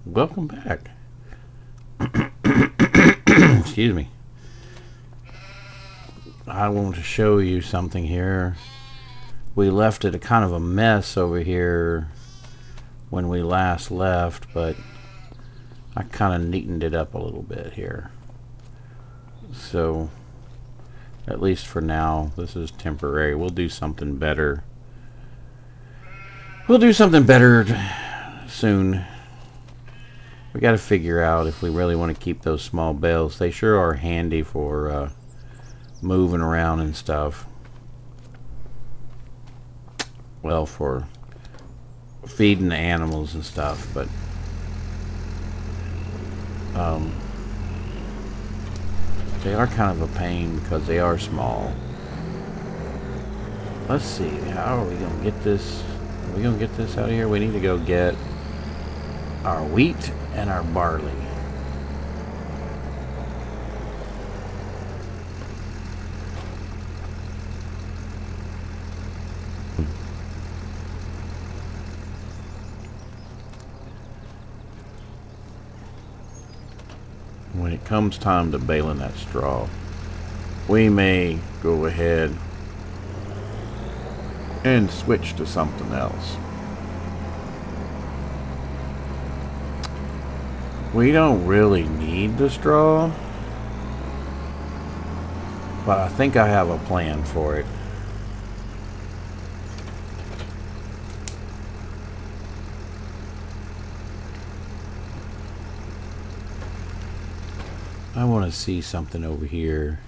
Welcome back. Excuse me. I want to show you something here. We left it a kind of a mess over here when we last left, but I kind of neatened it up a little bit here. So, at least for now, this is temporary. We'll do something better. We'll do something better soon. We got to figure out if we really want to keep those small bales. They sure are handy for moving around and stuff. Well, for feeding the animals and stuff, but they are kind of a pain because they are small. Let's see, how are we going to get this? Are we going to get this out of here? We need to go get our wheat and our barley. When it comes time to baling that straw, we may go ahead and switch to something else. We don't really need the straw, but I think I have a plan for it. I want to see something over here.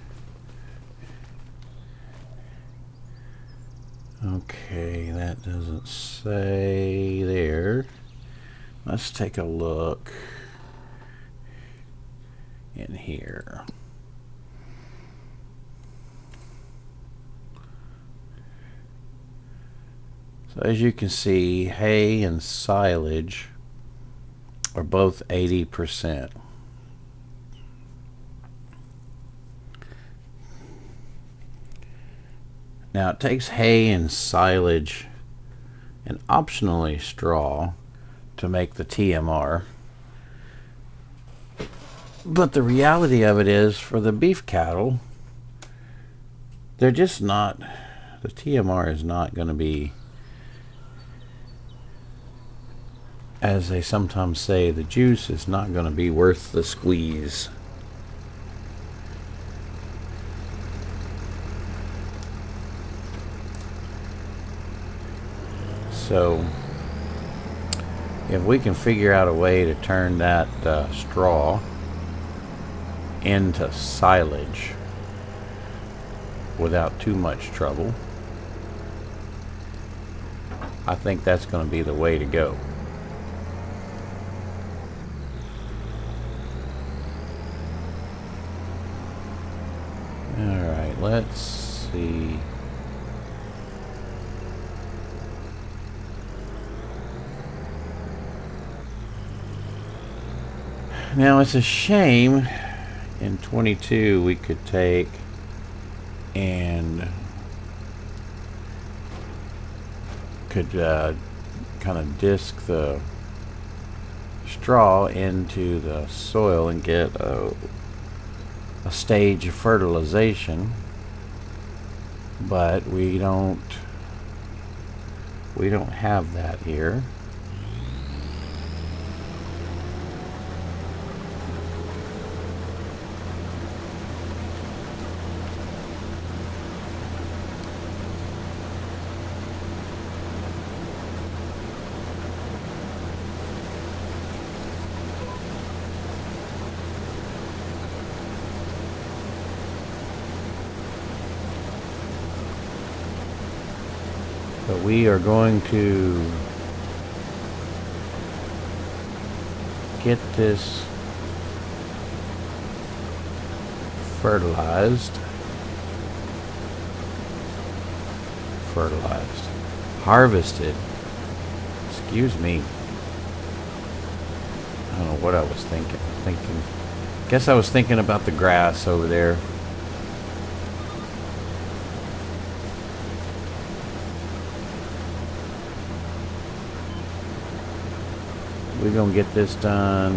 Okay, that doesn't say there. Let's take a look in here. So as you can see, hay and silage are both 80%. Now it takes hay and silage and optionally straw to make the TMR. But the reality of it is, for the beef cattle, they're just not, the TMR is not going to be, as they sometimes say, the juice is not going to be worth the squeeze. So if we can figure out a way to turn that straw into silage without too much trouble, I think that's going to be the way to go. Alright, let's see. Now it's a shame in 22 we could take and could kind of disc the straw into the soil and get a stage of fertilization, but we don't have that here. But we are going to get this fertilized, harvested. Excuse me. I don't know what I was thinking. Guess I was thinking about the grass over there. we're gonna get this done.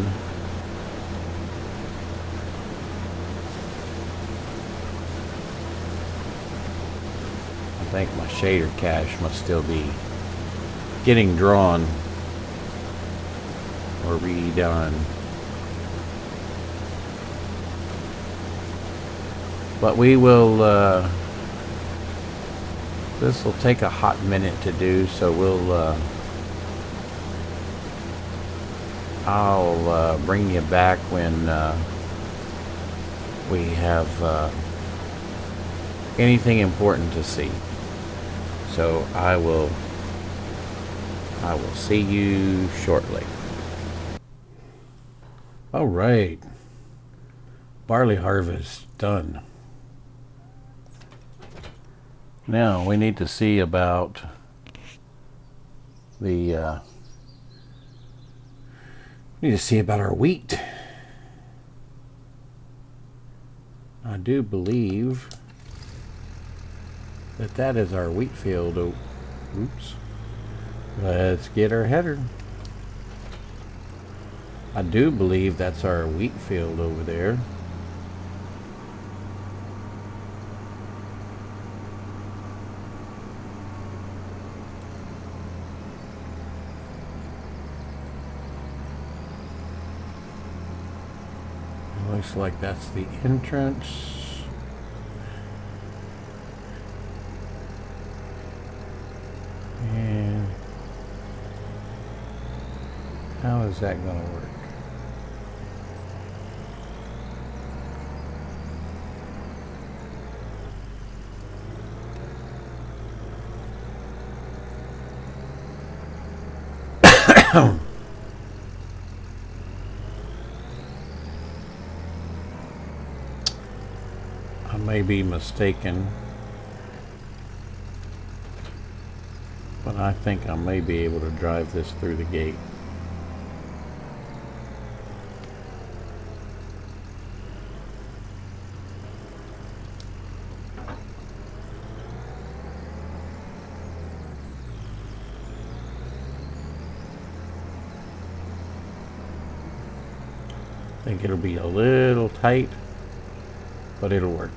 I think my shader cache must still be getting drawn or redone. But we will, this will take a hot minute to do, so I'll bring you back when we have anything important to see. So I will see you shortly. All right, barley harvest done. Now we need to see about the our wheat. I do believe that is our wheat field. Oh, oops. Let's get our header. I do believe that's our wheat field over there. Looks like that's the entrance. And how is that going to work? I may be mistaken, but I think I may be able to drive this through the gate. I think it'll be a little tight, but it'll work.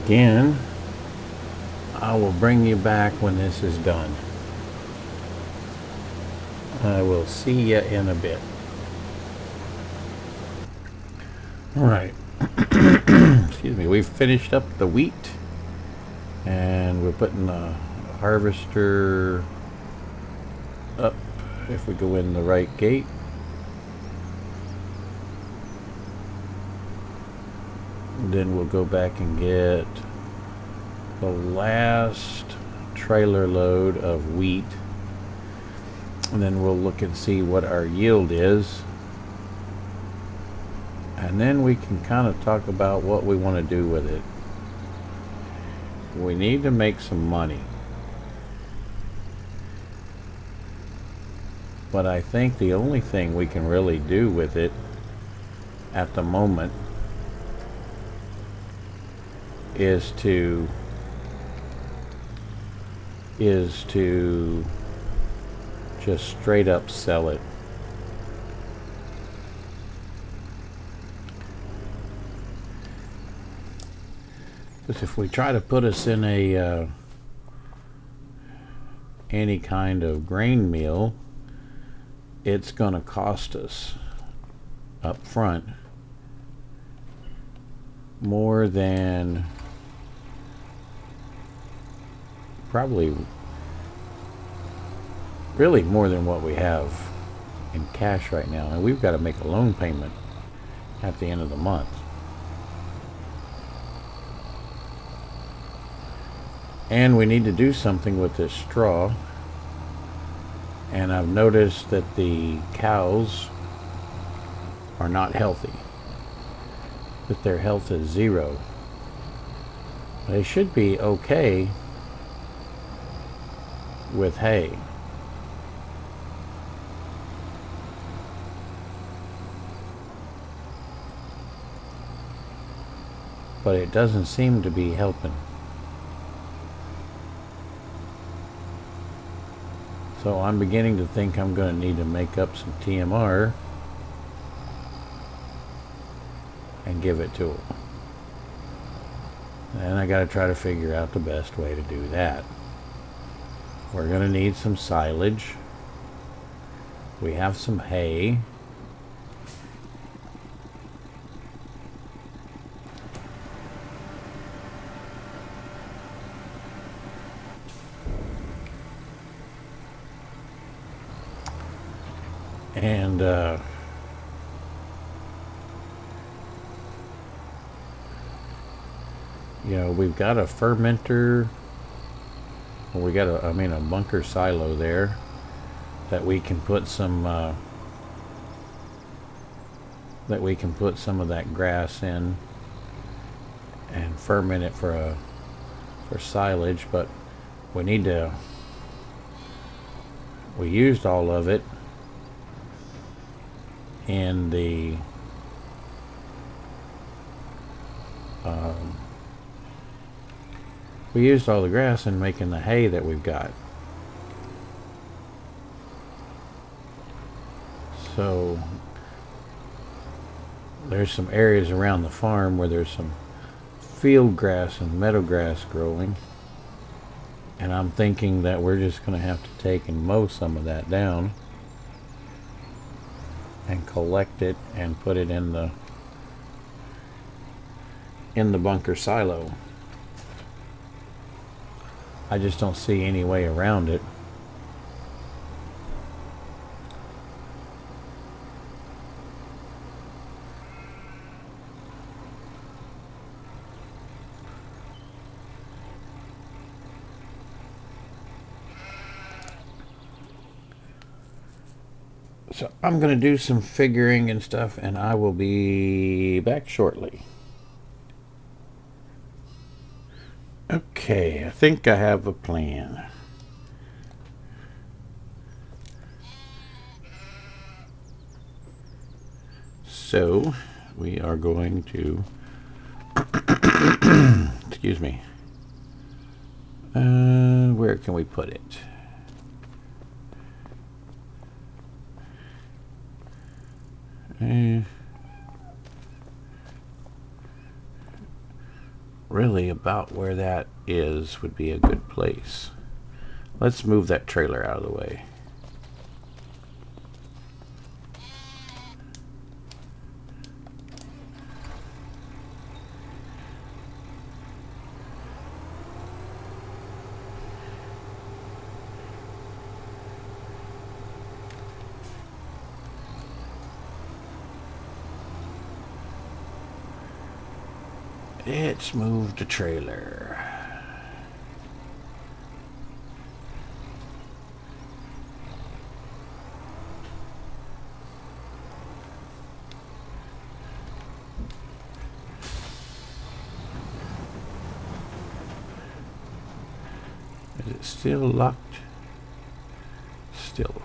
Again, I will bring you back when this is done. I will see you in a bit. All right. Excuse me. We've finished up the wheat, and we're putting the harvester up if we go in the right gate. Then we'll go back and get the last trailer load of wheat, and then we'll look and see what our yield is, and then we can kind of talk about what we want to do with it. We need to make some money, but I think the only thing we can really do with it at the moment is to just straight up sell it. Because if we try to put us in a any kind of grain mill, it's going to cost us up front more than probably really more than what we have in cash right now, and we've got to make a loan payment at the end of the month. And we need to do something with this straw. And I've noticed that the cows are not healthy, that their health is 0. They should be okay with hay. But it doesn't seem to be helping. So I'm beginning to think I'm going to need to make up some TMR and give it to them. And I got to try to figure out the best way to do that. We're going to need some silage. We have some hay. And you know, we've got a fermenter. Well, we got a bunker silo there that we can put some of that grass in and ferment it for silage. But we used all of it in the we used all the grass in making the hay that we've got. So there's some areas around the farm where there's some field grass and meadow grass growing, and I'm thinking that we're just going to have to take and mow some of that down and collect it and put it in the bunker silo. I just don't see any way around it. So I'm going to do some figuring and stuff, and I will be back shortly. Okay, I think I have a plan. So we are going to excuse me. Where can we put it? Really about where that is would be a good place. Let's move that trailer out of the way. Let's move the trailer. Is it still locked? Still locked.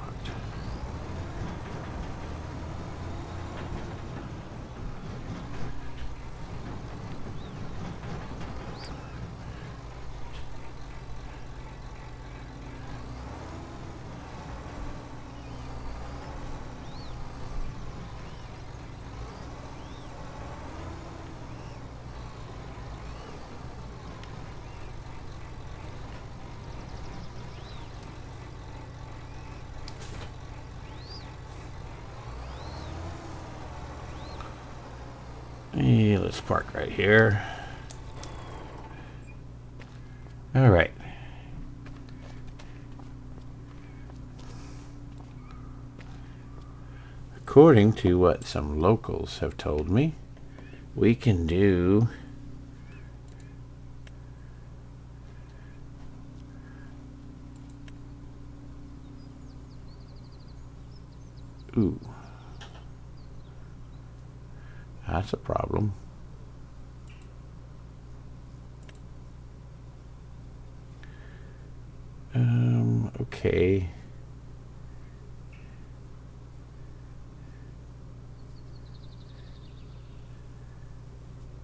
Yeah, let's park right here. All right. according to what some locals have told me, we can do ooh, that's a problem. Okay.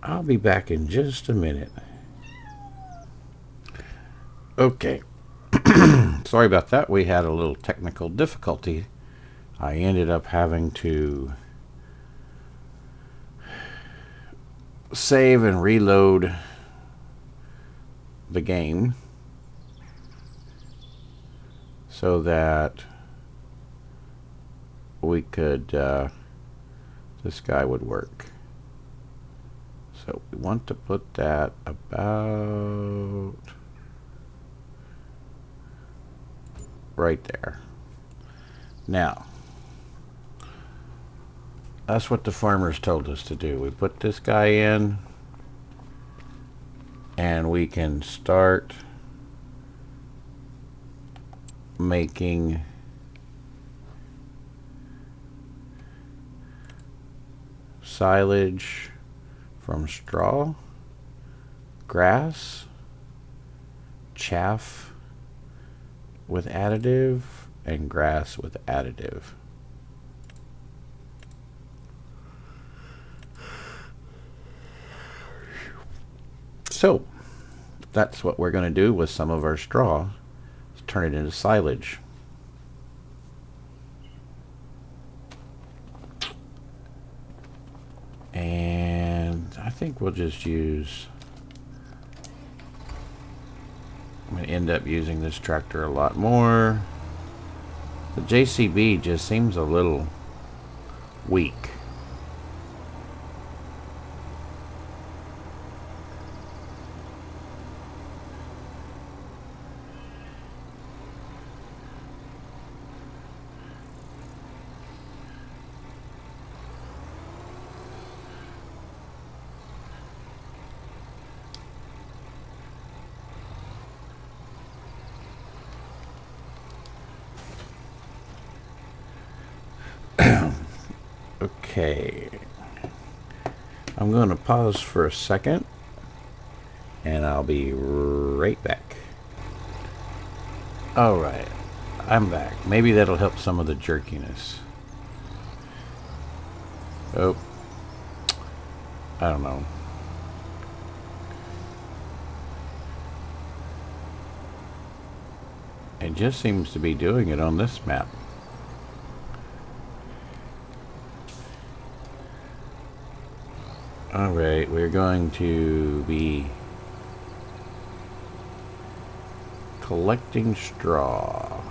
I'll be back in just a minute. Okay. Sorry about that. We had a little technical difficulty. I ended up having to save and reload the game so that we could this guy would work. So we want to put that about right there. Now, that's what the farmers told us to do. We put this guy in and we can start making silage from straw, grass, chaff with additive, and grass with additive. So that's what we're going to do with some of our straw, is turn it into silage. And I think we'll just use, I'm going to end up using this tractor a lot more. The JCB just seems a little weak. Okay, I'm going to pause for a second and I'll be right back. Alright, I'm back. Maybe that'll help some of the jerkiness. Oh, I don't know. It just seems to be doing it on this map. Alright, we're going to be collecting straw.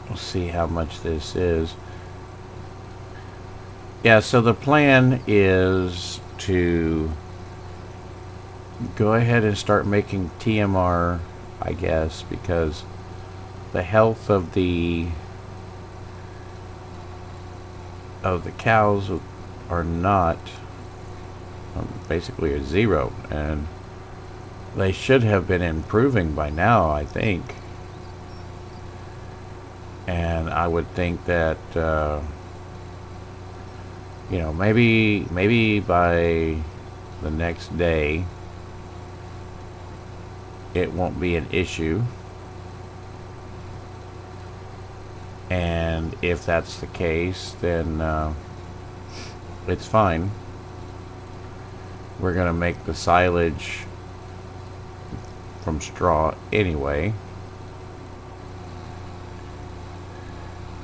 We'll see how much this is. Yeah, so the plan is to go ahead and start making TMR, I guess, because the health of the cows are not basically a zero, and they should have been improving by now, I think. And I would think that you know, maybe by the next day it won't be an issue. And if that's the case, then it's fine. We're gonna make the silage from straw anyway,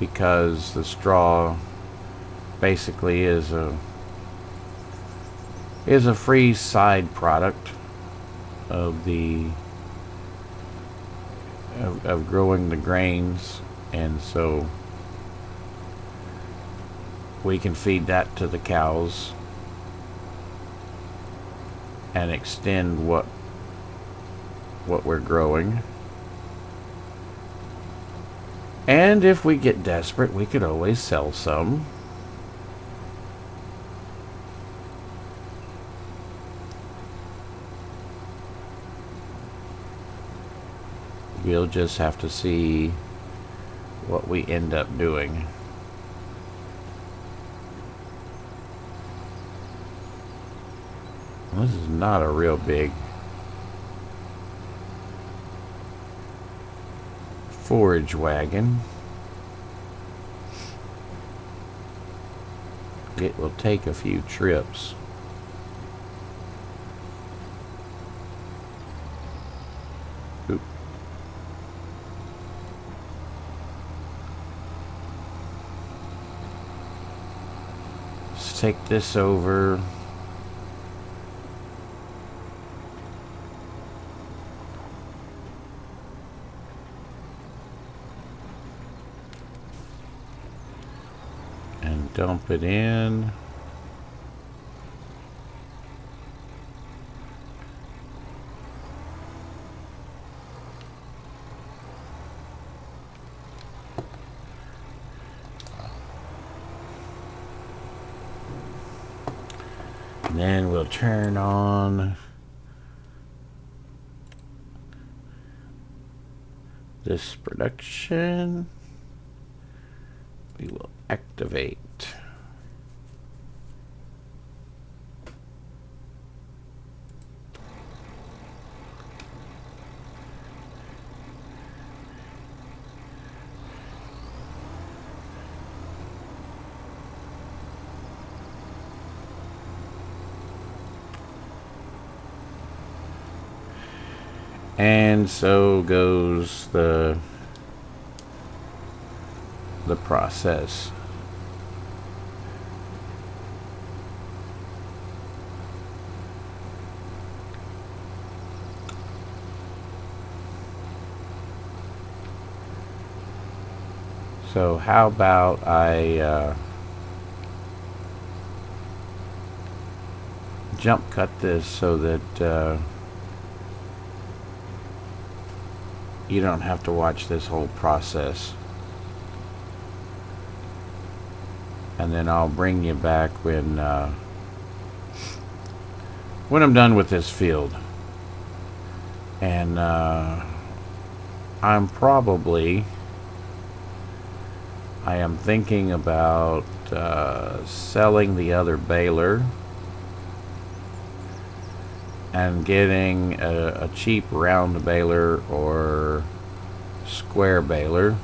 because the straw basically is a free side product of the of growing the grains, and so we can feed that to the cows, and extend what we're growing. And if we get desperate, we could always sell some. We'll just have to see what we end up doing. This is not a real big forage wagon. It will take a few trips. Oop. Let's take this over. Dump it in. And then we'll turn on this production. We will activate. And so goes the process. So how about I jump cut this so that you don't have to watch this whole process. And then I'll bring you back when I'm done with this field. And I am thinking about selling the other baler and getting a cheap round baler or square baler.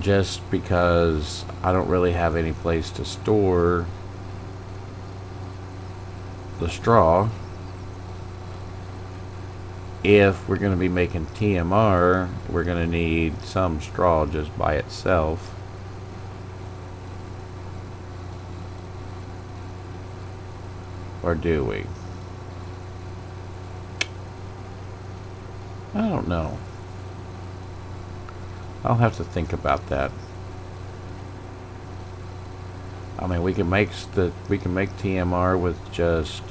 Just because I don't really have any place to store the straw. If we're going to be making TMR, we're going to need some straw just by itself. Or do we? I don't know. I'll have to think about that. I mean, we can make TMR with just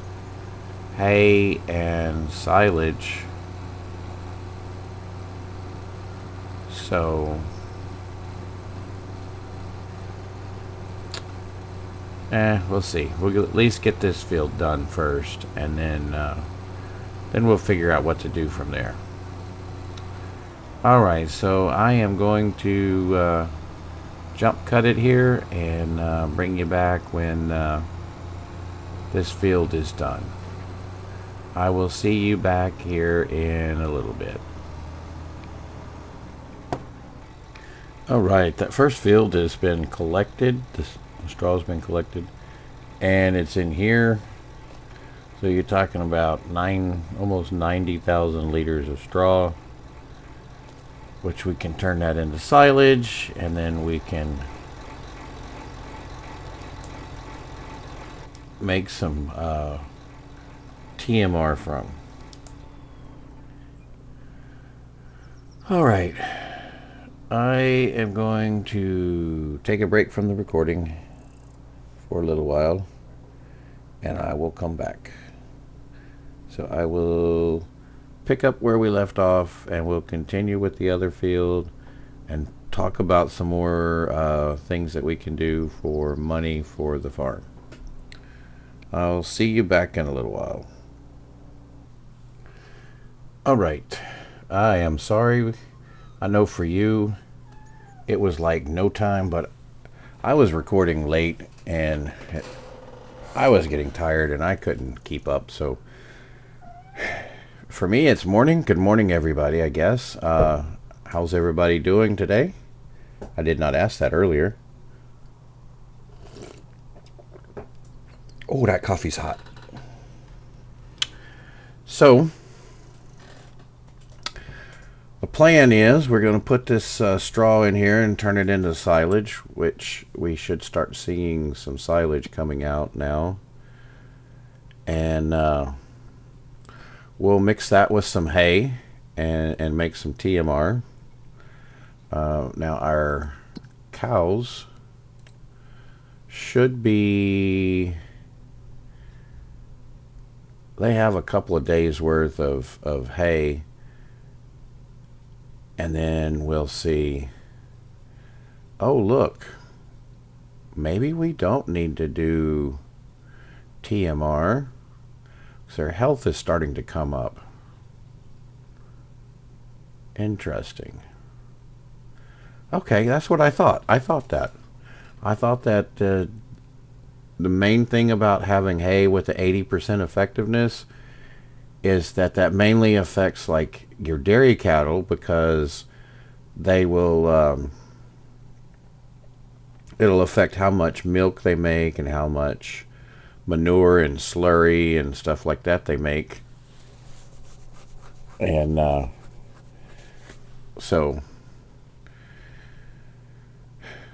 hay and silage. So we'll see. We'll at least get this field done first, and then we'll figure out what to do from there. Alright, so I am going to jump cut it here and bring you back when this field is done. I will see you back here in a little bit. Alright, that first field has been collected. The straw has been collected, and it's in here. So you're talking about almost 90,000 liters of straw, which we can turn that into silage, and then we can make some TMR from. Alright, I am going to take a break from the recording for a little while, and I will come back. So I will pick up where we left off, and we'll continue with the other field and talk about some more things that we can do for money for the farm. I'll see you back in a little while. All right. I am sorry. I know for you it was like no time, but I was recording late and I was getting tired and I couldn't keep up. So for me, it's morning. Good morning, everybody, I guess. How's everybody doing today? I did not ask that earlier. Oh, that coffee's hot. So the plan is we're going to put this straw in here and turn it into silage, which we should start seeing some silage coming out now. And we'll mix that with some hay and make some TMR. Now our cows should be... They have a couple of days worth of hay. And then we'll see, oh look, maybe we don't need to do TMR because their health is starting to come up. Interesting. Okay, that's what I thought. I thought that the main thing about having hay with the 80% effectiveness is that mainly affects like your dairy cattle, because they will it'll affect how much milk they make and how much manure and slurry and stuff like that they make. And so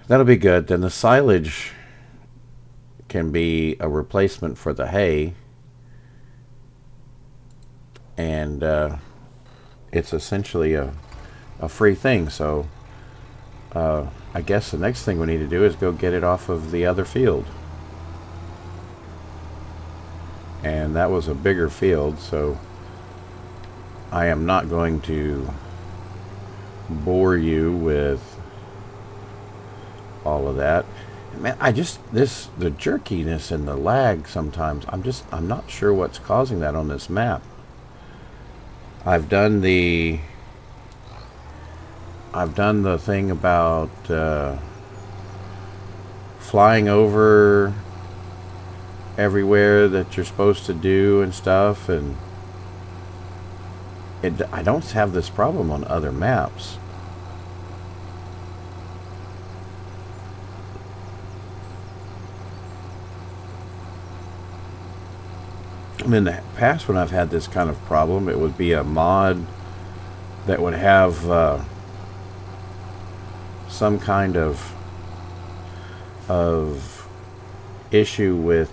that'll be good. Then the silage can be a replacement for the hay, and it's essentially a free thing. So I guess the next thing we need to do is go get it off of the other field. And that was a bigger field, so I am not going to bore you with all of that. Man, the jerkiness and the lag sometimes, I'm not sure what's causing that on this map. I've done the thing about flying over everywhere that you're supposed to do and stuff, and I don't have this problem on other maps. In the past, when I've had this kind of problem, it would be a mod that would have some kind of issue with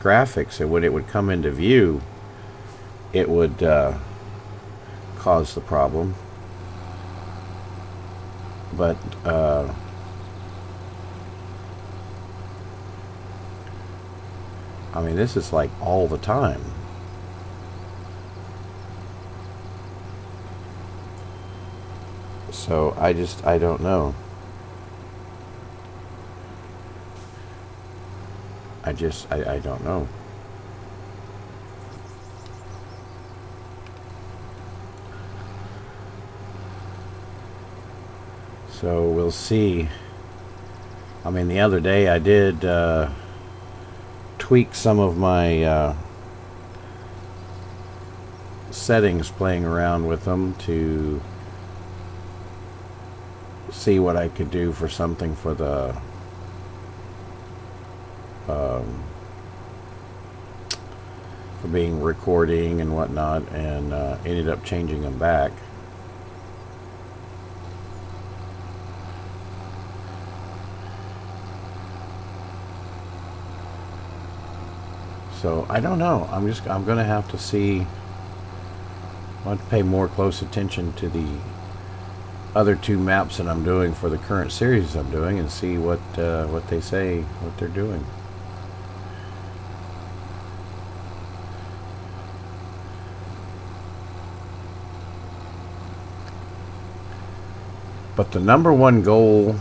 graphics, and when it would come into view, it would cause the problem. But I mean, this is like all the time. So I don't know. I don't know. So we'll see. I mean, the other day I did tweak some of my settings, playing around with them to see what I could do for something for the for being recording and whatnot, and ended up changing them back. So I don't know. I'm gonna have to see. I want to pay more close attention to the other two maps that I'm doing for the current series I'm doing and see what they say, what they're doing. But the number one goal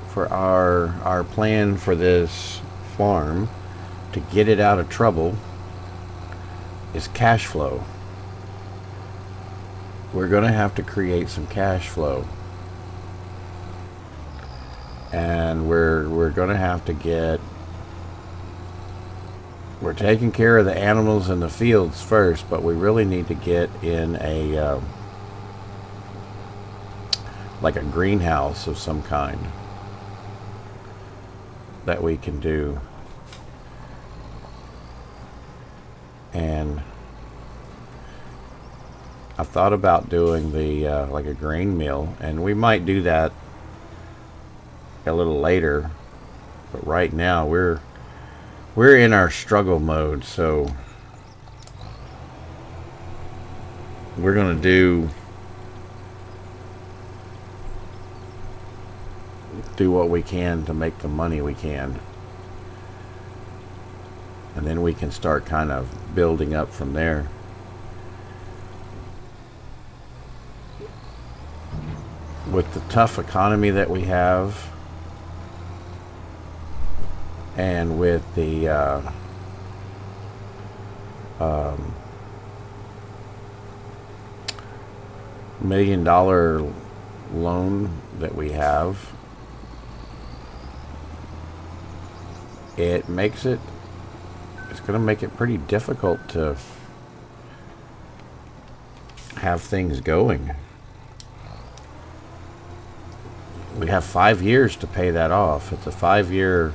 for our plan for this farm, to get it out of trouble, is cash flow. We're going to have to create some cash flow, and we're going to have to get, we're taking care of the animals in the fields first, but we really need to get in a like a greenhouse of some kind that we can do. And I thought about doing the like a grain mill, and we might do that a little later, but right now we're in our struggle mode, so we're gonna do what we can to make the money we can, and then we can start kind of building up from there. With the tough economy that we have, and with the $1 million loan that we have, it's going to make it pretty difficult to have things going. We have 5 years to pay that off. It's a 5-year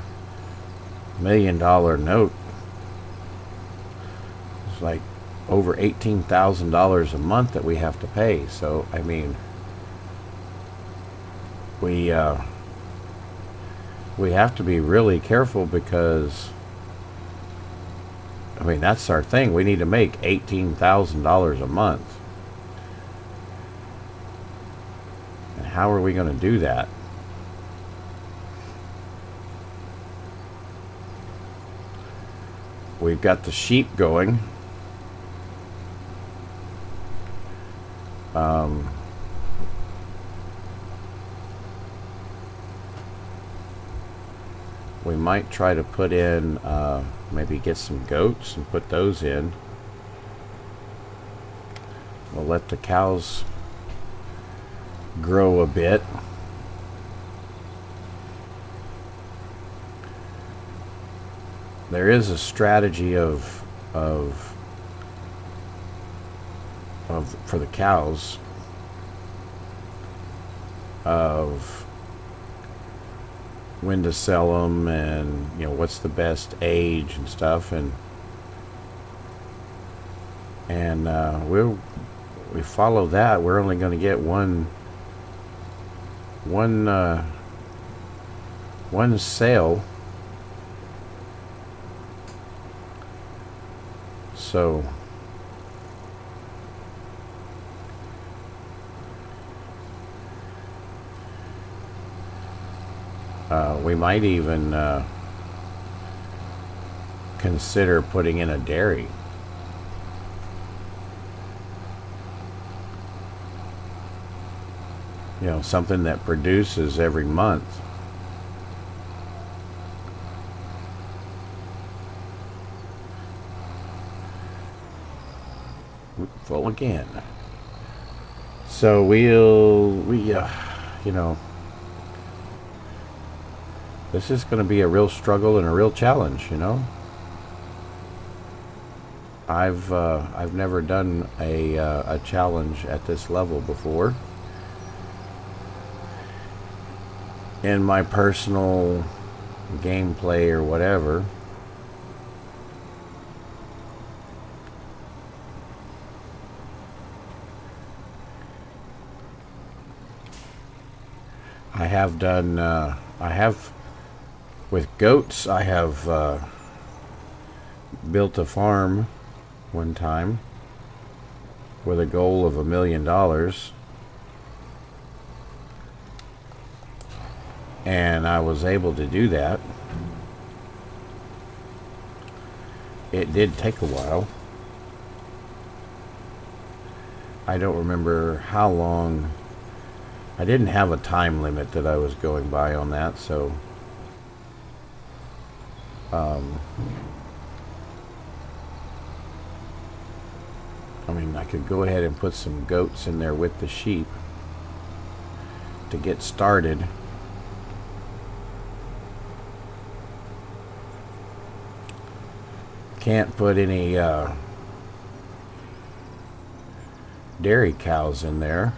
$1 million note. It's like over $18,000 a month that we have to pay. So I mean, we have to be really careful, because I mean, that's our thing. We need to make $18,000 a month. And how are we going to do that? We've got the sheep going. We might try to put in, maybe get some goats and put those in. We'll let the cows grow a bit. There is a strategy for the cows of when to sell them, and you know, what's the best age and stuff, and we follow that. We're only going to get one sale, so we might even consider putting in a dairy. You know, something that produces every month. Full again. So we you know, this is going to be a real struggle and a real challenge, you know. I've never done a challenge at this level before in my personal gameplay or whatever. I have done, with goats, I have built a farm one time with a goal of $1 million. And I was able to do that. It did take a while. I don't remember how long. I didn't have a time limit that I was going by on that, so I mean, I could go ahead and put some goats in there with the sheep to get started. Can't put any dairy cows in there.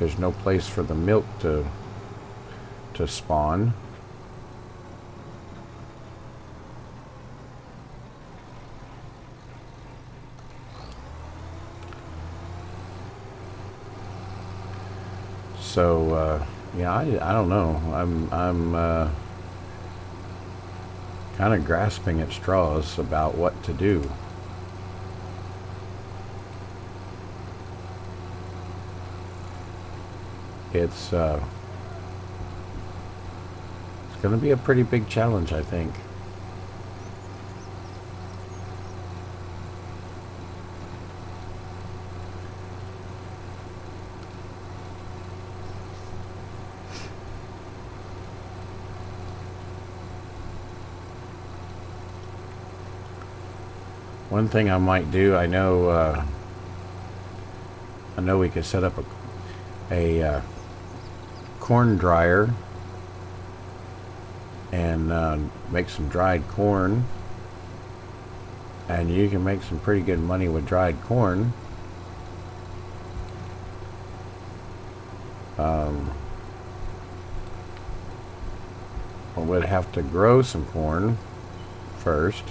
There's no place for the milk to spawn. So yeah, I don't know. I'm kind of grasping at straws about what to do. It's going to be a pretty big challenge, I think. One thing I might do, I know we could set up a corn dryer and make some dried corn, and you can make some pretty good money with dried corn. We'd have to grow some corn first.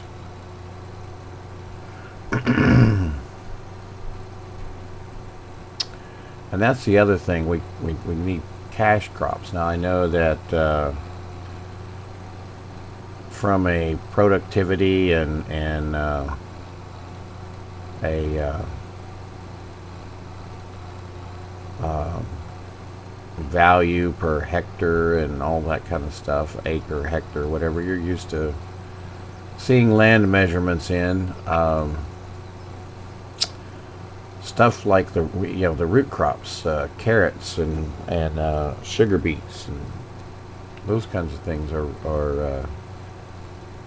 And that's the other thing, we need cash crops. Now I know that from a productivity and a value per hectare and all that kind of stuff, acre, hectare, whatever you're used to seeing land measurements in, stuff like the root crops, carrots and sugar beets and those kinds of things are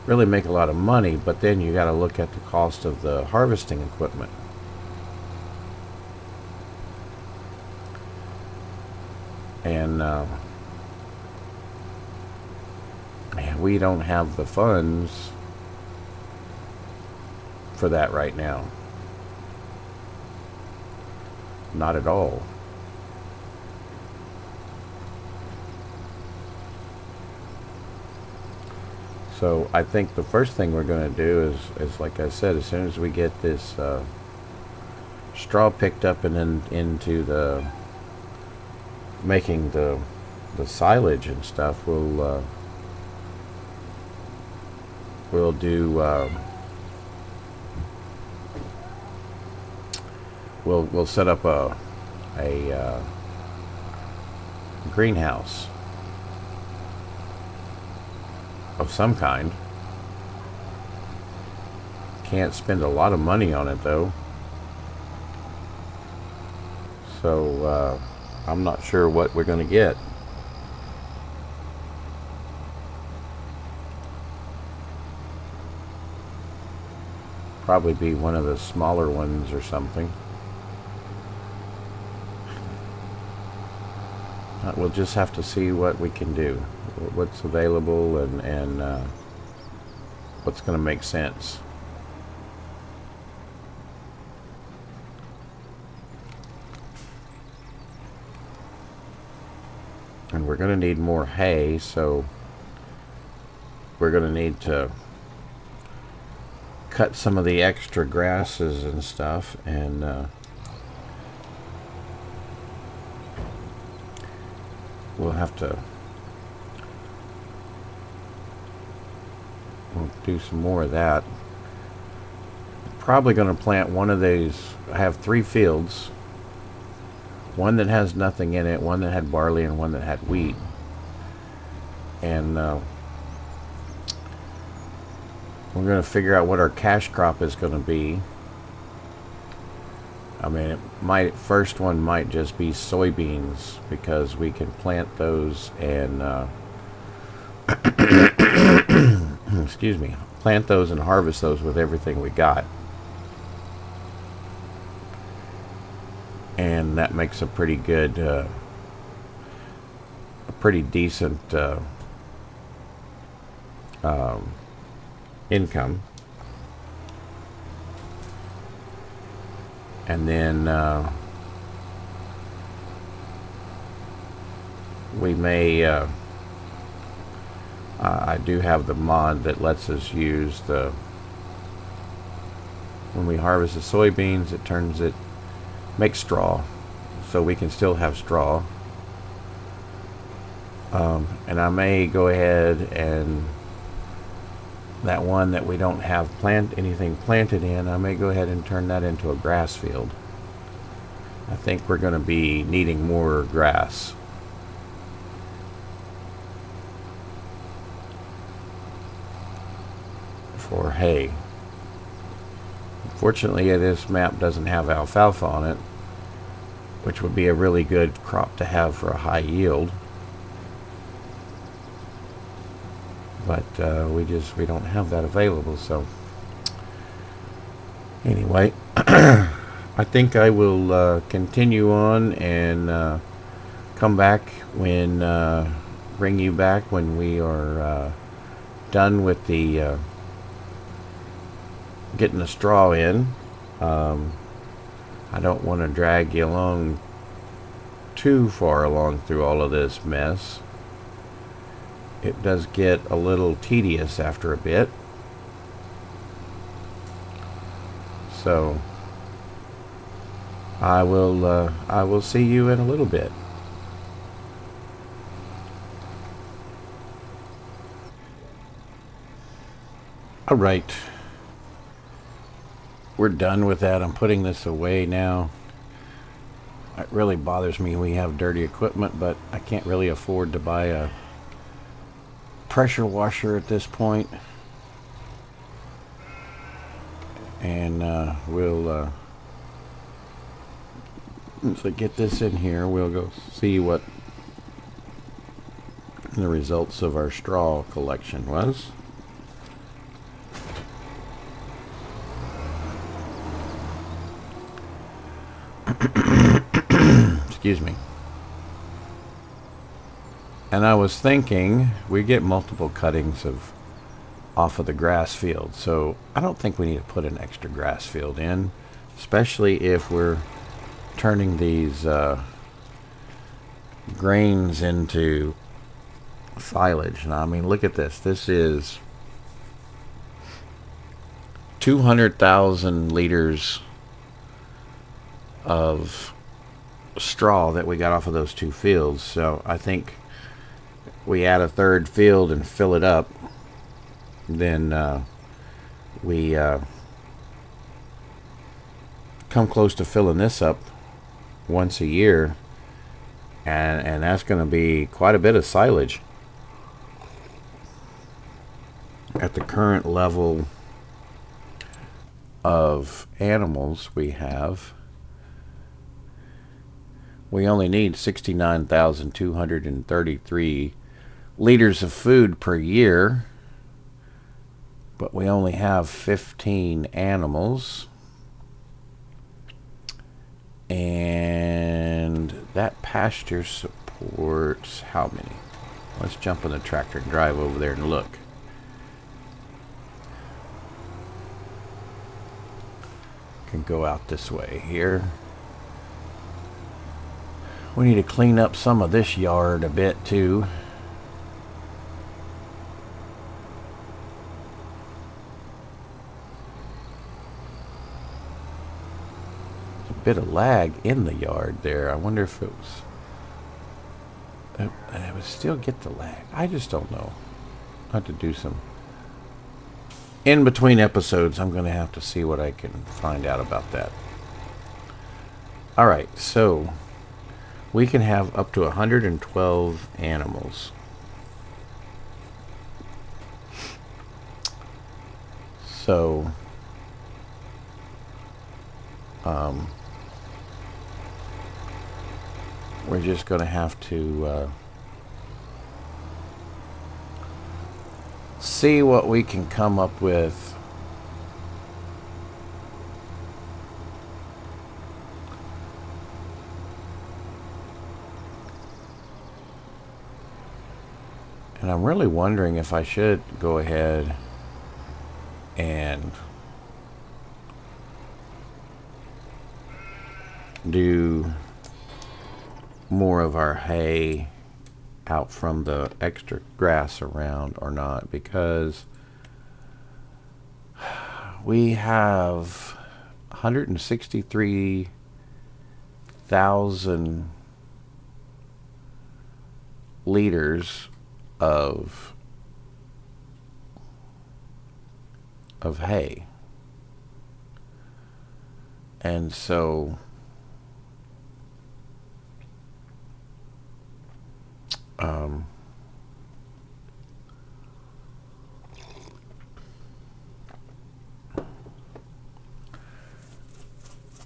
really make a lot of money. But then you got to look at the cost of the harvesting equipment. And we don't have the funds for that right now. Not at all. So I think the first thing we're going to do is like I said, as soon as we get this straw picked up and then into the making the silage and stuff, we'll do we'll set up a greenhouse of some kind. Can't spend a lot of money on it though, so I'm not sure what we're going to get. Probably be one of the smaller ones or something. We'll just have to see what we can do, what's available, and what's going to make sense. And we're going to need more hay, so we're going to need to cut some of the extra grasses and stuff, and we'll do some more of that. Probably going to plant one of these. I have 3 fields, one that has nothing in it, one that had barley, and one that had wheat. And we're going to figure out what our cash crop is going to be. I mean, first one might just be soybeans, because we can plant those and excuse me, plant those and harvest those with everything we got. And that makes a pretty good, a pretty decent income. And then we may, I do have the mod that lets us use when we harvest the soybeans, it makes straw, so we can still have straw. And I may go ahead and that one that we don't have anything planted in, I may go ahead and turn that into a grass field. I think we're going to be needing more grass. For hay. Fortunately, this map doesn't have alfalfa on it, which would be a really good crop to have for a high yield. But we don't have that available. So anyway, I think I will continue on and come back bring you back when we are done with the getting the straw in. I don't want to drag you along too far along through all of this mess. It does get a little tedious after a bit. So I will see you in a little bit. All right. We're done with that. I'm putting this away now. It really bothers me we have dirty equipment, but I can't really afford to buy a pressure washer at this point. And we'll once I get this in here, we'll go see what the results of our straw collection was. Excuse me. And I was thinking we get multiple cuttings off of the grass field, so I don't think we need to put an extra grass field in, especially if we're turning these grains into silage. Now, I mean, look at this. This is 200,000 liters of straw that we got off of those two fields. So I think we add a third field and fill it up, then we come close to filling this up once a year, and that's going to be quite a bit of silage at the current level of animals we have. We only need 69,233 liters of food per year, but we only have 15 animals, and that pasture supports how many? Let's jump in the tractor and drive over there and look. Can go out this way here. We need to clean up some of this yard a bit too. There's a bit of lag in the yard there. I wonder if it was... I would still get the lag. I just don't know. I have to do some... In between episodes, I'm going to have to see what I can find out about that. Alright, so... We can have up to 112 animals. So, we're just going to have to see what we can come up with. And I'm really wondering if I should go ahead and do more of our hay out from the extra grass around or not, because we have 163,000 liters of hay. And so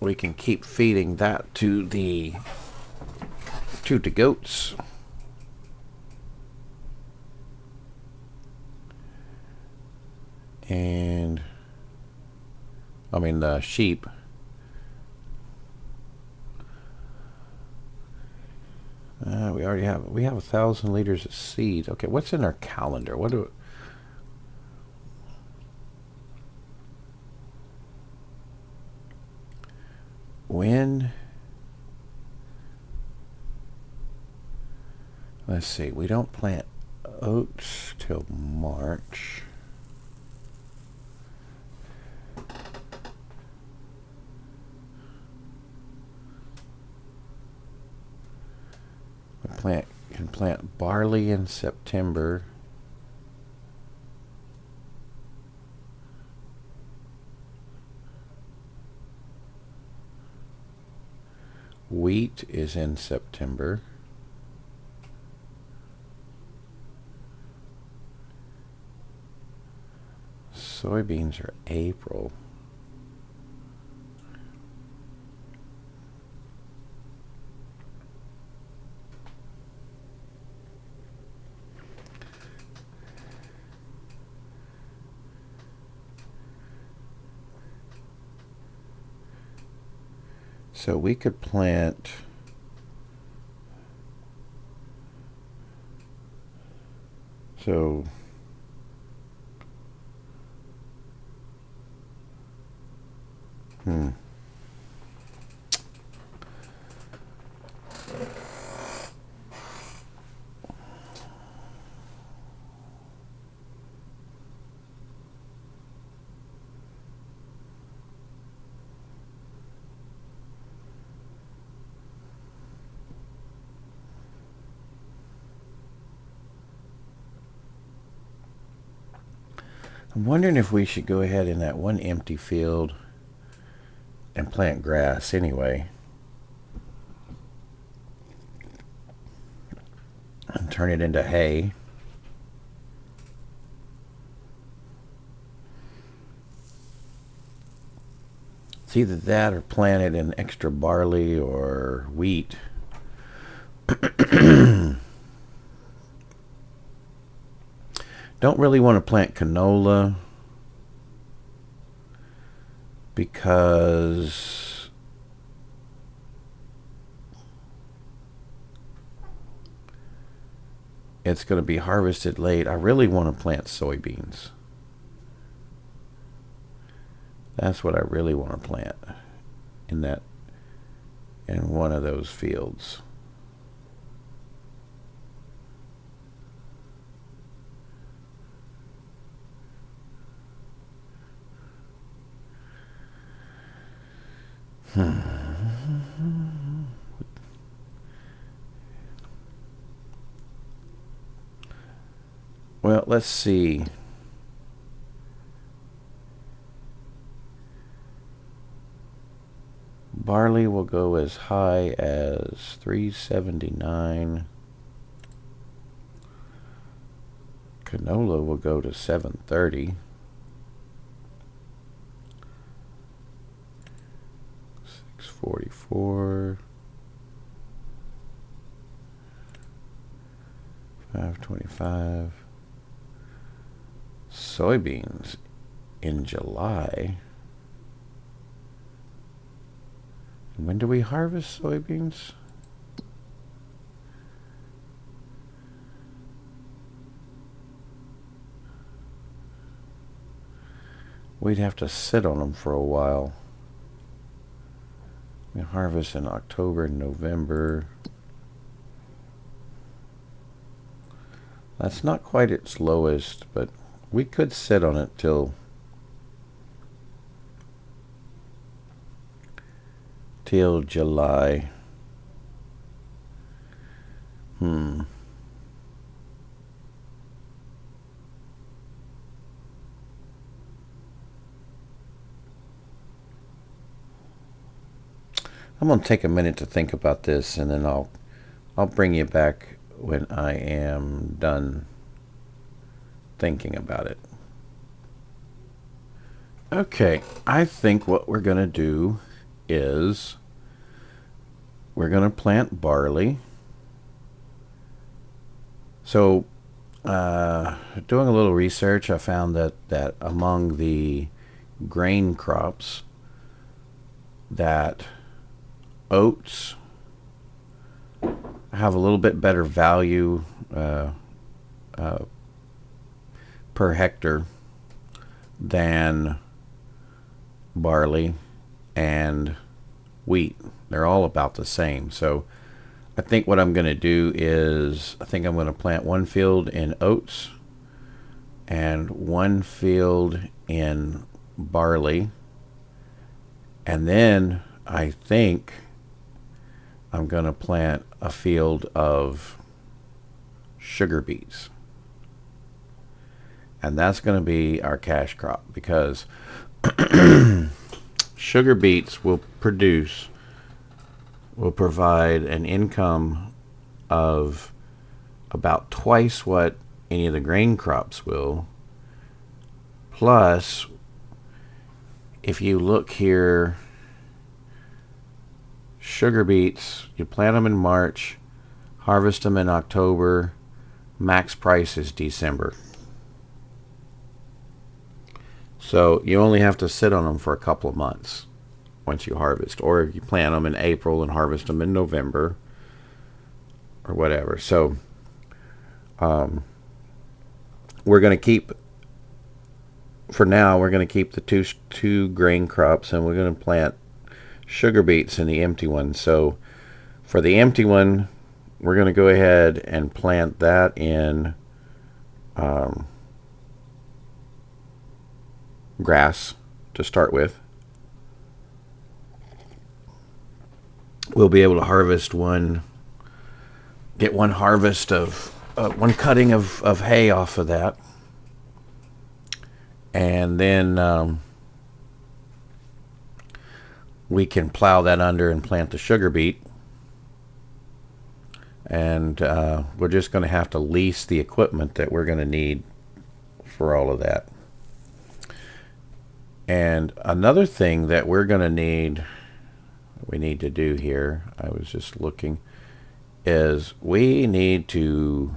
we can keep feeding that to the goats. And I mean the sheep. We already have 1,000 liters of seeds. Okay, what's in our calendar? What do when? Let's see. We don't plant oats till March. We can plant barley in September. Wheat is in September. Soybeans are April. So we could plant I'm wondering if we should go ahead in that one empty field and plant grass anyway. And turn it into hay. It's either that or plant it in extra barley or wheat. Don't really want to plant canola because it's going to be harvested late. I really want to plant soybeans. That's what I really want to plant in one of those fields. Well, let's see. Barley will go as high as 379. Canola will go to 730. 644. 525. Soybeans in July. When do we harvest soybeans? We'd have to sit on them for a while. We harvest in October and November. That's not quite its lowest, but we could sit on it till July. I'm going to take a minute to think about this, and then I'll bring you back when I am done thinking about it. Okay, I think what we're going to do is we're going to plant barley. So doing a little research, I found that among the grain crops, that oats have a little bit better value per hectare than barley and wheat. They're all about the same. So I think what I'm going to do is I think I'm going to plant one field in oats and one field in barley, and then I think I'm going to plant a field of sugar beets. And that's going to be our cash crop, because sugar beets will provide an income of about twice what any of the grain crops will. Plus, if you look here, sugar beets, you plant them in March, harvest them in October, max price is December. So you only have to sit on them for a couple of months once you harvest. Or if you plant them in April and harvest them in November or whatever. So we're going to keep, for now, we're going to keep the two grain crops, and we're going to plant sugar beets in the empty one. So for the empty one, we're going to go ahead and plant that in grass to start with. We'll be able to harvest get one harvest of one cutting of hay off of that, and then we can plow that under and plant the sugar beet. And we're just going to have to lease the equipment that we're going to need for all of that. And another thing that we need to do here, I was just looking, is we need to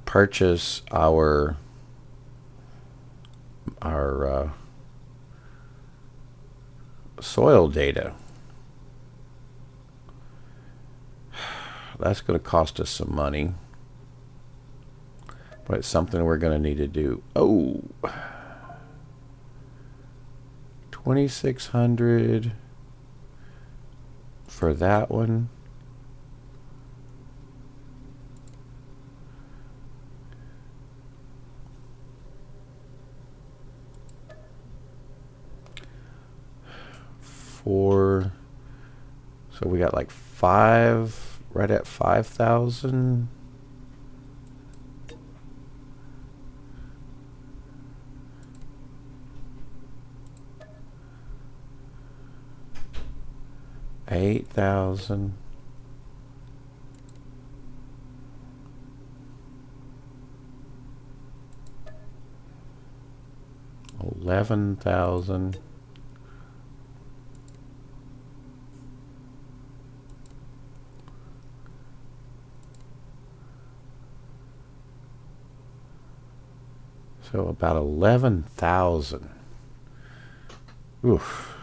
purchase our soil data. That's going to cost us some money, but it's something we're going to need to do. Oh, 2,600 for that one. So we got like right at 5,000. 8,000. 11,000. So about 11,000. Oof.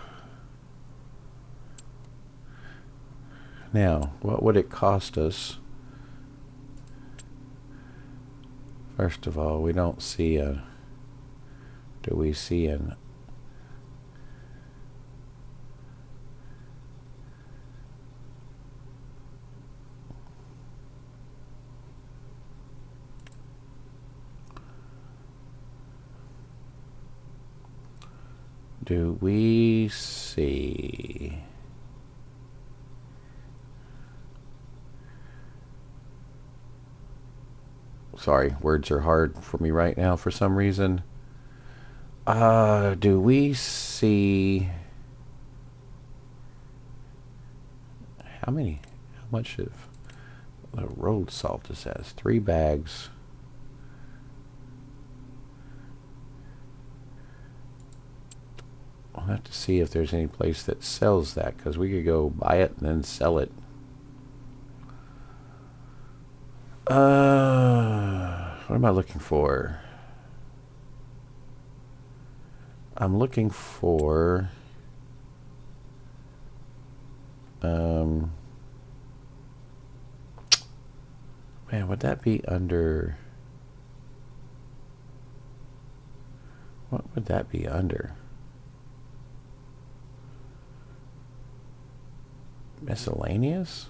Now, what would it cost us? First of all, we don't see a... Do we see an... Do we see... Sorry, words are hard for me right now for some reason. Do we see... How much of the road salt is that? 3 bags. I'll have to see if there's any place that sells that, because we could go buy it and then sell it. What am I looking for? I'm looking for man, would that be under... What would that be under? Miscellaneous?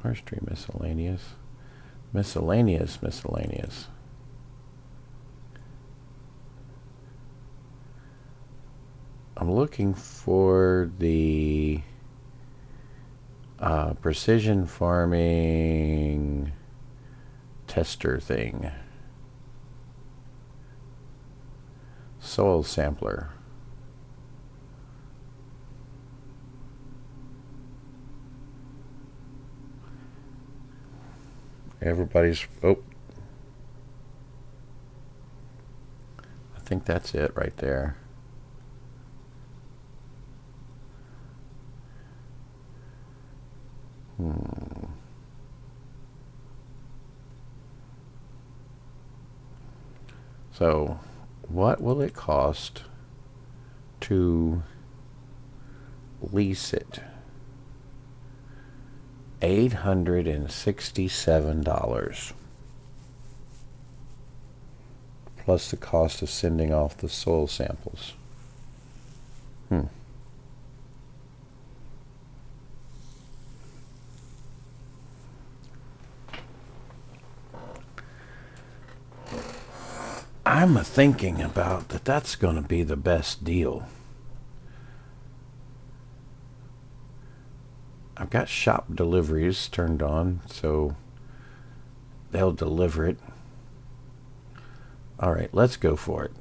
Forestry miscellaneous. Miscellaneous. I'm looking for the precision farming tester thing. Soil sampler. Everybody's... Oh. I think that's it right there. So, what will it cost to lease it? $867. Plus the cost of sending off the soil samples. I'm thinking about that. That's going to be the best deal. I've got shop deliveries turned on, so they'll deliver it. All right, let's go for it.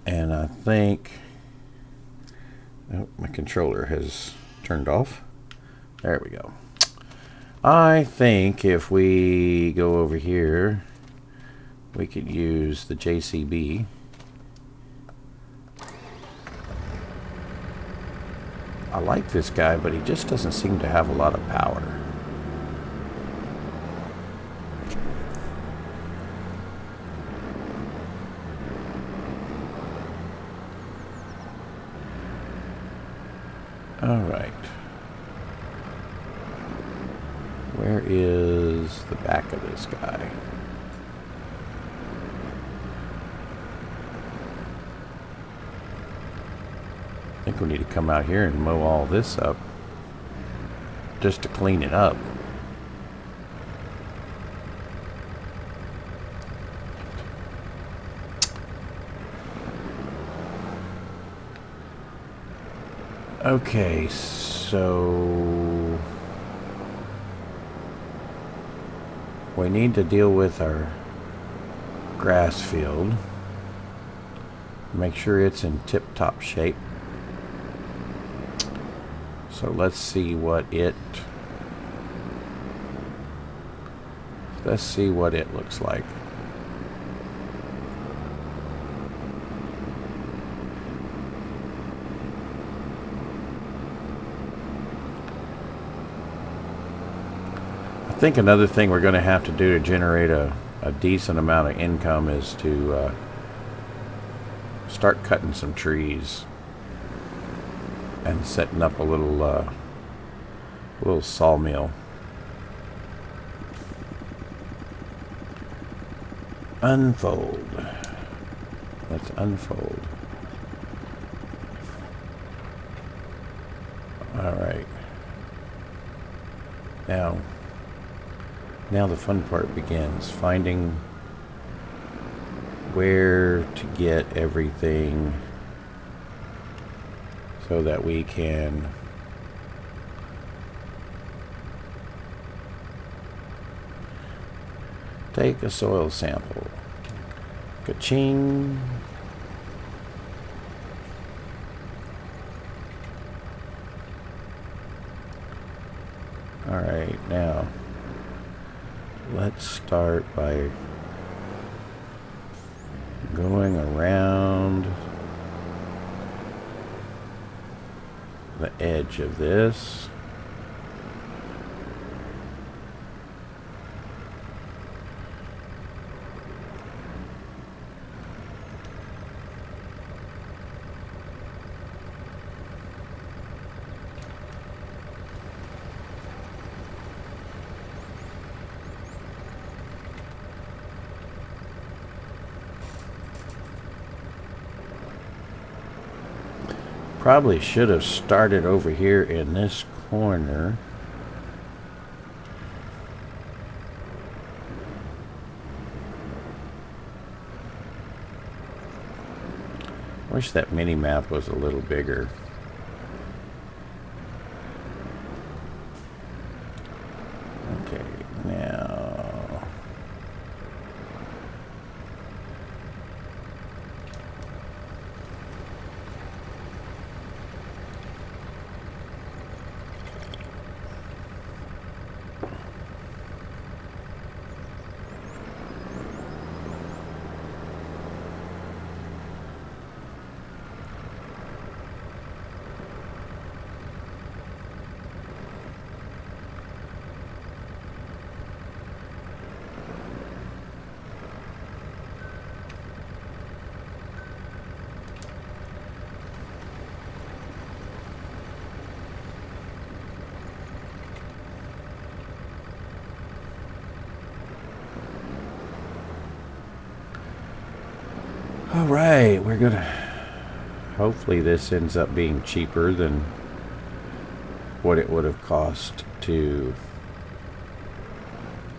And I think... Oh, my controller has turned off. There we go. I think if we go over here, we could use the JCB. I like this guy, but he just doesn't seem to have a lot of power. All right. Where is the back of this guy? I think we need to come out here and mow all this up just to clean it up. Okay, so we need to deal with our grass field. Make sure it's in tip-top shape. So let's see what it looks like. I think another thing we're going to have to do to generate a decent amount of income is to start cutting some trees and setting up a little sawmill. Unfold. Let's unfold. All right. Now the fun part begins. Finding where to get everything so that we can take a soil sample. Ka-ching. All right, now let's start by going around the edge of this. Probably should have started over here in this corner. Wish that mini map was a little bigger. Okay, now all right, we're gonna, hopefully this ends up being cheaper than what it would have cost to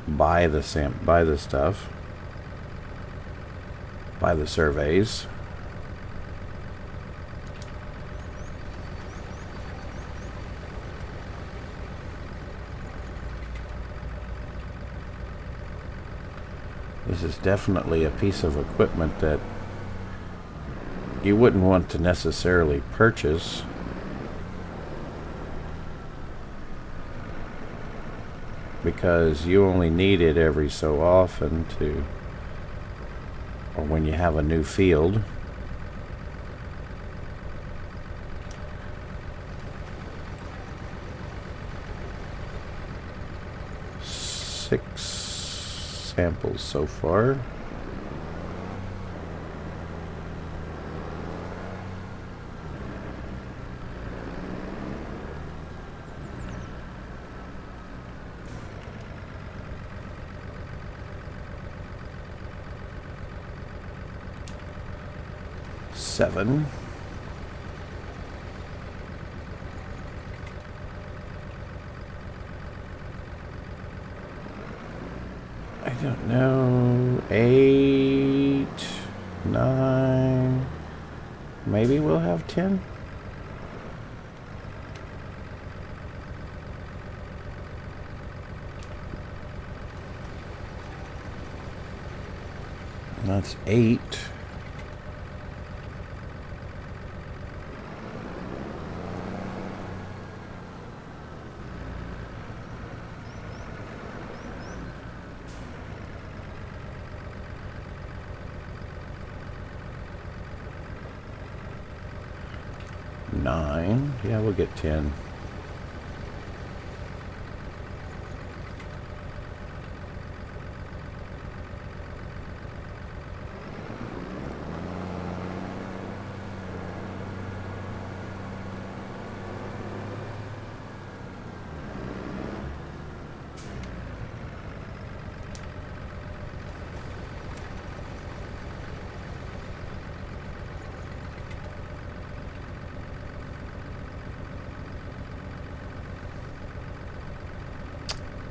buy the stuff, buy the surveys. This is definitely a piece of equipment that you wouldn't want to necessarily purchase. Because you only need it every so often to, or when you have a new field. Six samples so far. Seven. I don't know. 8, 9. Maybe we'll have 10. That's 8. Nine. Yeah, we'll get 10.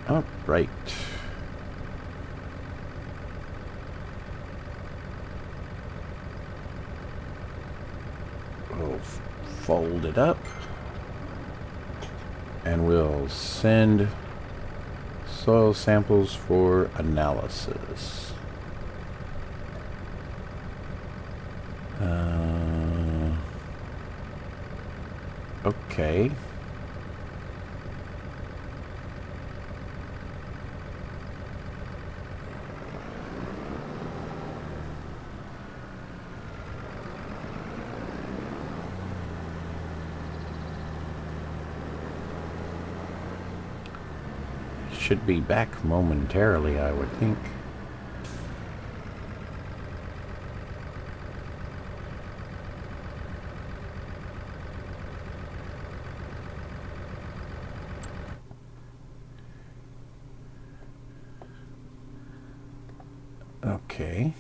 All right. We'll fold it up and we'll send soil samples for analysis. Okay. Should be back momentarily, I would think. Okay.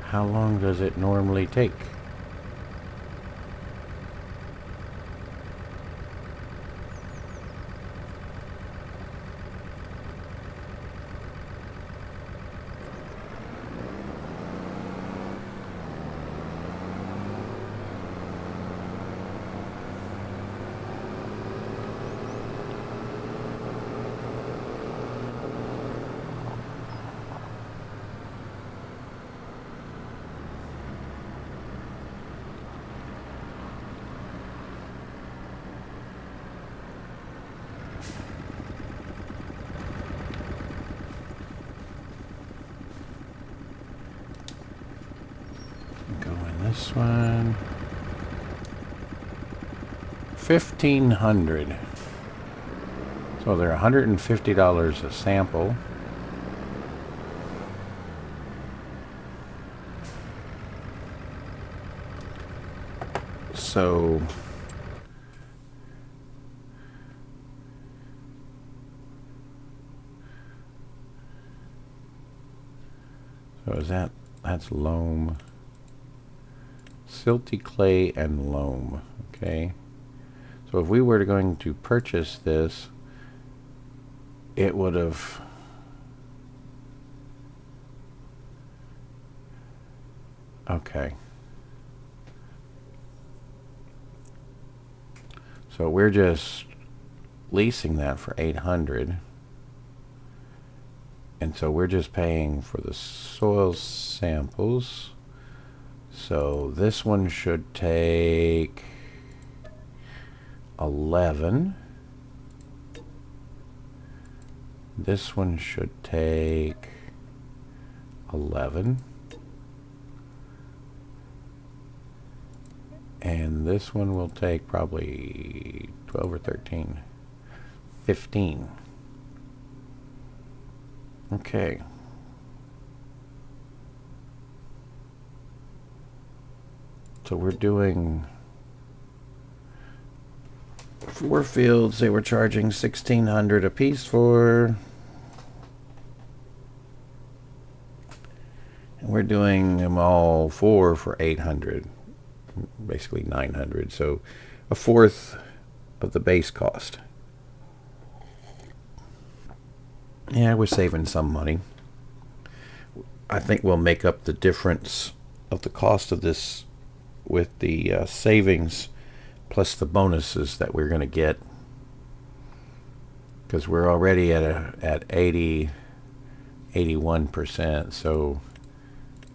How long does it normally take? This one, 1,500. So they're $150 a sample. So is that's loam. Silty clay and loam. Okay, so if we were going to purchase this, it would have so we're just leasing that for 800, and so we're just paying for the soil samples. So this one should take 11. This one should take 11. And this one will take probably 12 or 13. 15. Okay. So we're doing 4 fields. They were charging $1,600 a piece for, and we're doing them all 4 for 800, basically 900. So a fourth of the base cost. Yeah, we're saving some money. I think we'll make up the difference of the cost of this with the savings plus the bonuses that we're going to get, because we're already at 81%. So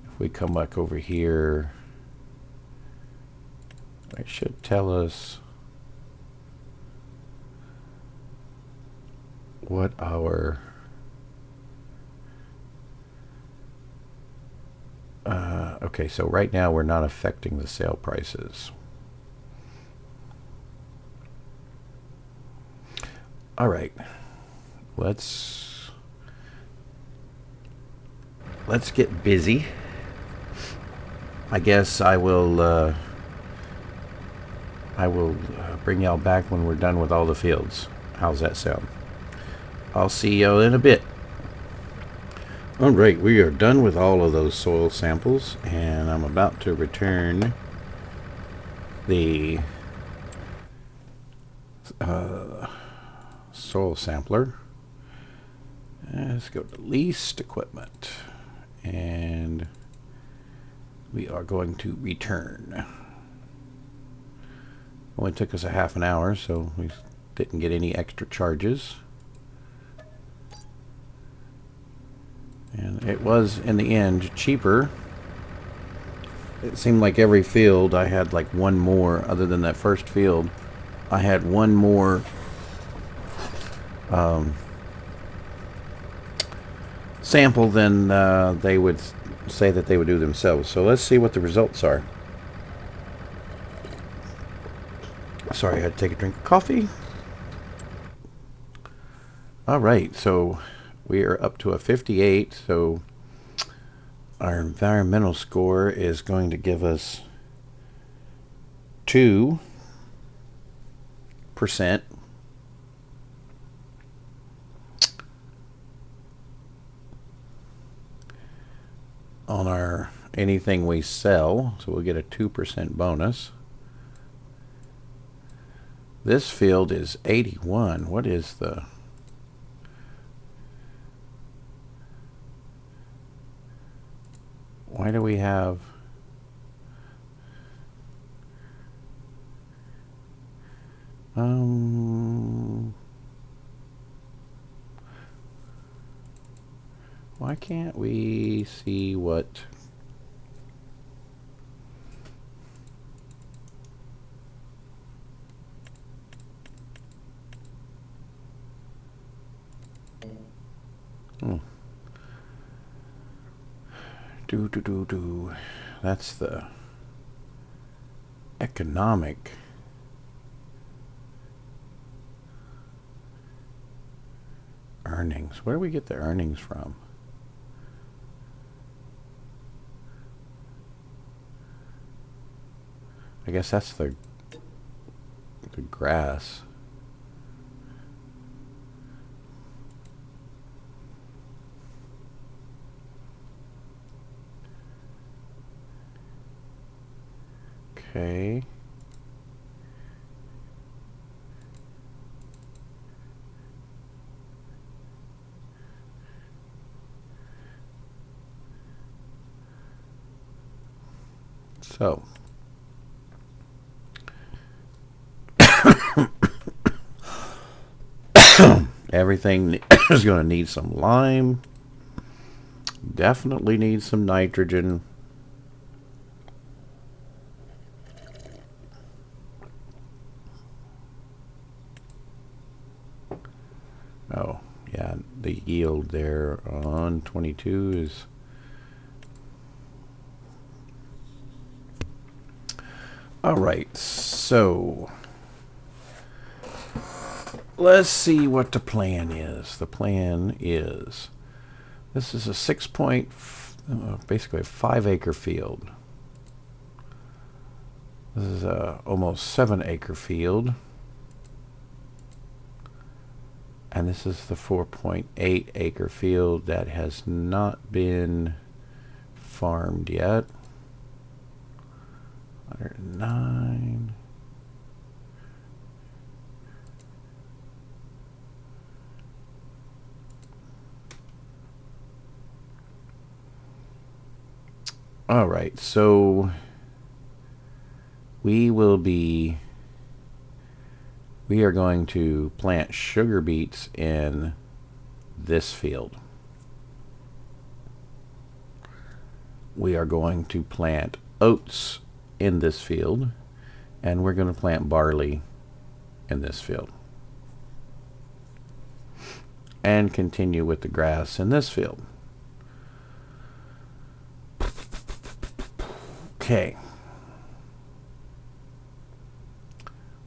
if we come back over here, it should tell us what our okay, so right now we're not affecting the sale prices. All right, let's get busy. I guess I will bring y'all back when we're done with all the fields. How's that sound? I'll see y'all in a bit. All right, we are done with all of those soil samples, and I'm about to return the soil sampler. Let's go to leased equipment, and we are going to return. Only took us a half an hour, so we didn't get any extra charges. And it was, in the end, cheaper. It seemed like every field I had like one more, other than that first field. I had one more sample than they would say that they would do themselves. So let's see what the results are. Sorry, I had to take a drink of coffee. All right, so we are up to a 58, so our environmental score is going to give us 2%. On our anything we sell, so we'll get a 2% bonus. This field is 81. What is the... Why do we have... Why can't we see what... That's the economic earnings. Where do we get the earnings from? I guess that's the grass. Okay. So everything is going to need some lime. Definitely need some nitrogen. Oh, yeah, the yield there on 22 is... All right, so let's see what the plan is. The plan is, this is a basically a 5-acre field. This is a almost 7-acre field. And this is the 4.8-acre field that has not been farmed yet. 109. All right, so we are going to plant sugar beets in this field. We are going to plant oats in this field, and we're going to plant barley in this field, and continue with the grass in this field. Okay.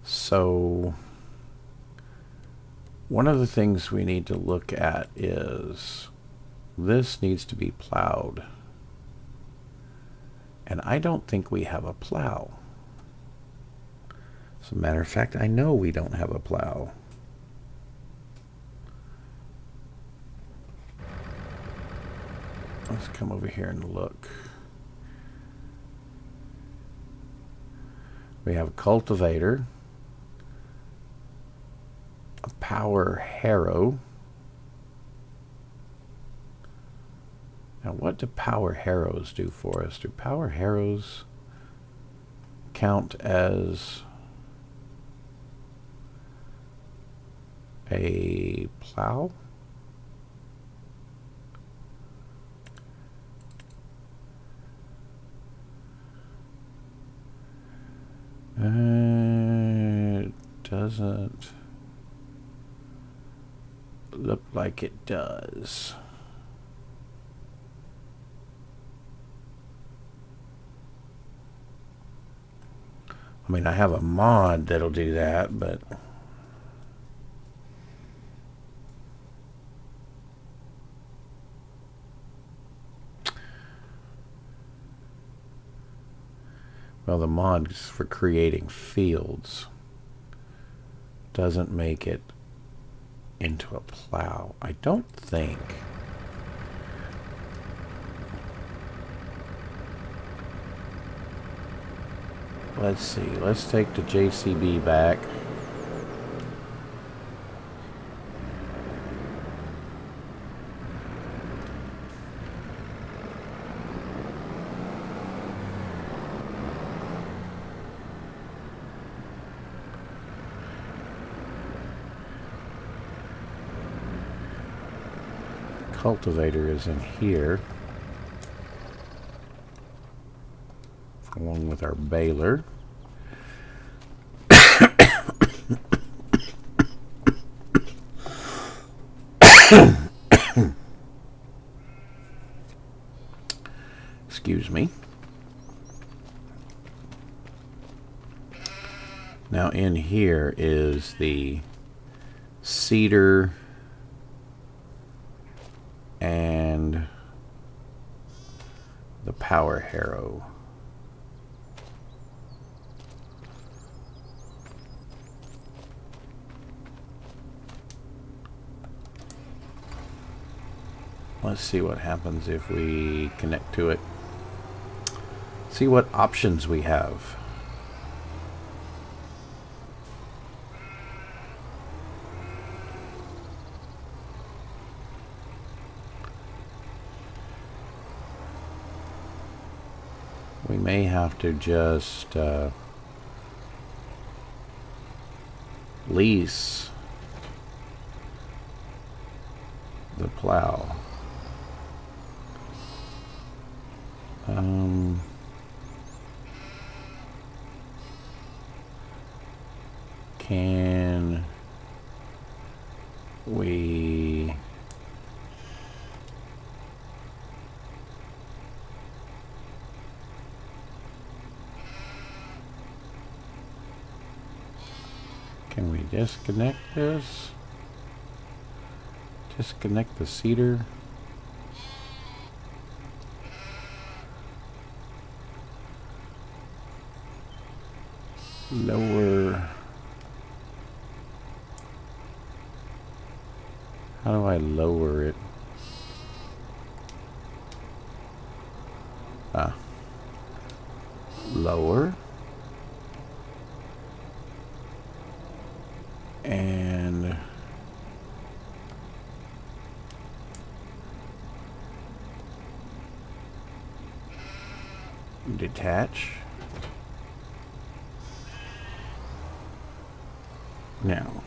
So one of the things we need to look at is this needs to be plowed. And I don't think we have a plow. As a matter of fact, I know we don't have a plow. Let's come over here and look. We have a cultivator, a power harrow. Now, what do power harrows do for us? Do power harrows count as a plow? It doesn't look like it does. I mean, I have a mod that'll do that, but well, the mod is for creating fields. Doesn't make it into a plow, I don't think. Let's see. Let's take the JCB back. Cultivator is in here, along with our baler. Excuse me. Now in here is the cedar and the power harrow. Let's see what happens if we connect to it. See what options we have. We may have to just lease the plow. Can we disconnect this? Disconnect the cedar. Lower. How do I lower it? Lower. And detach. Now,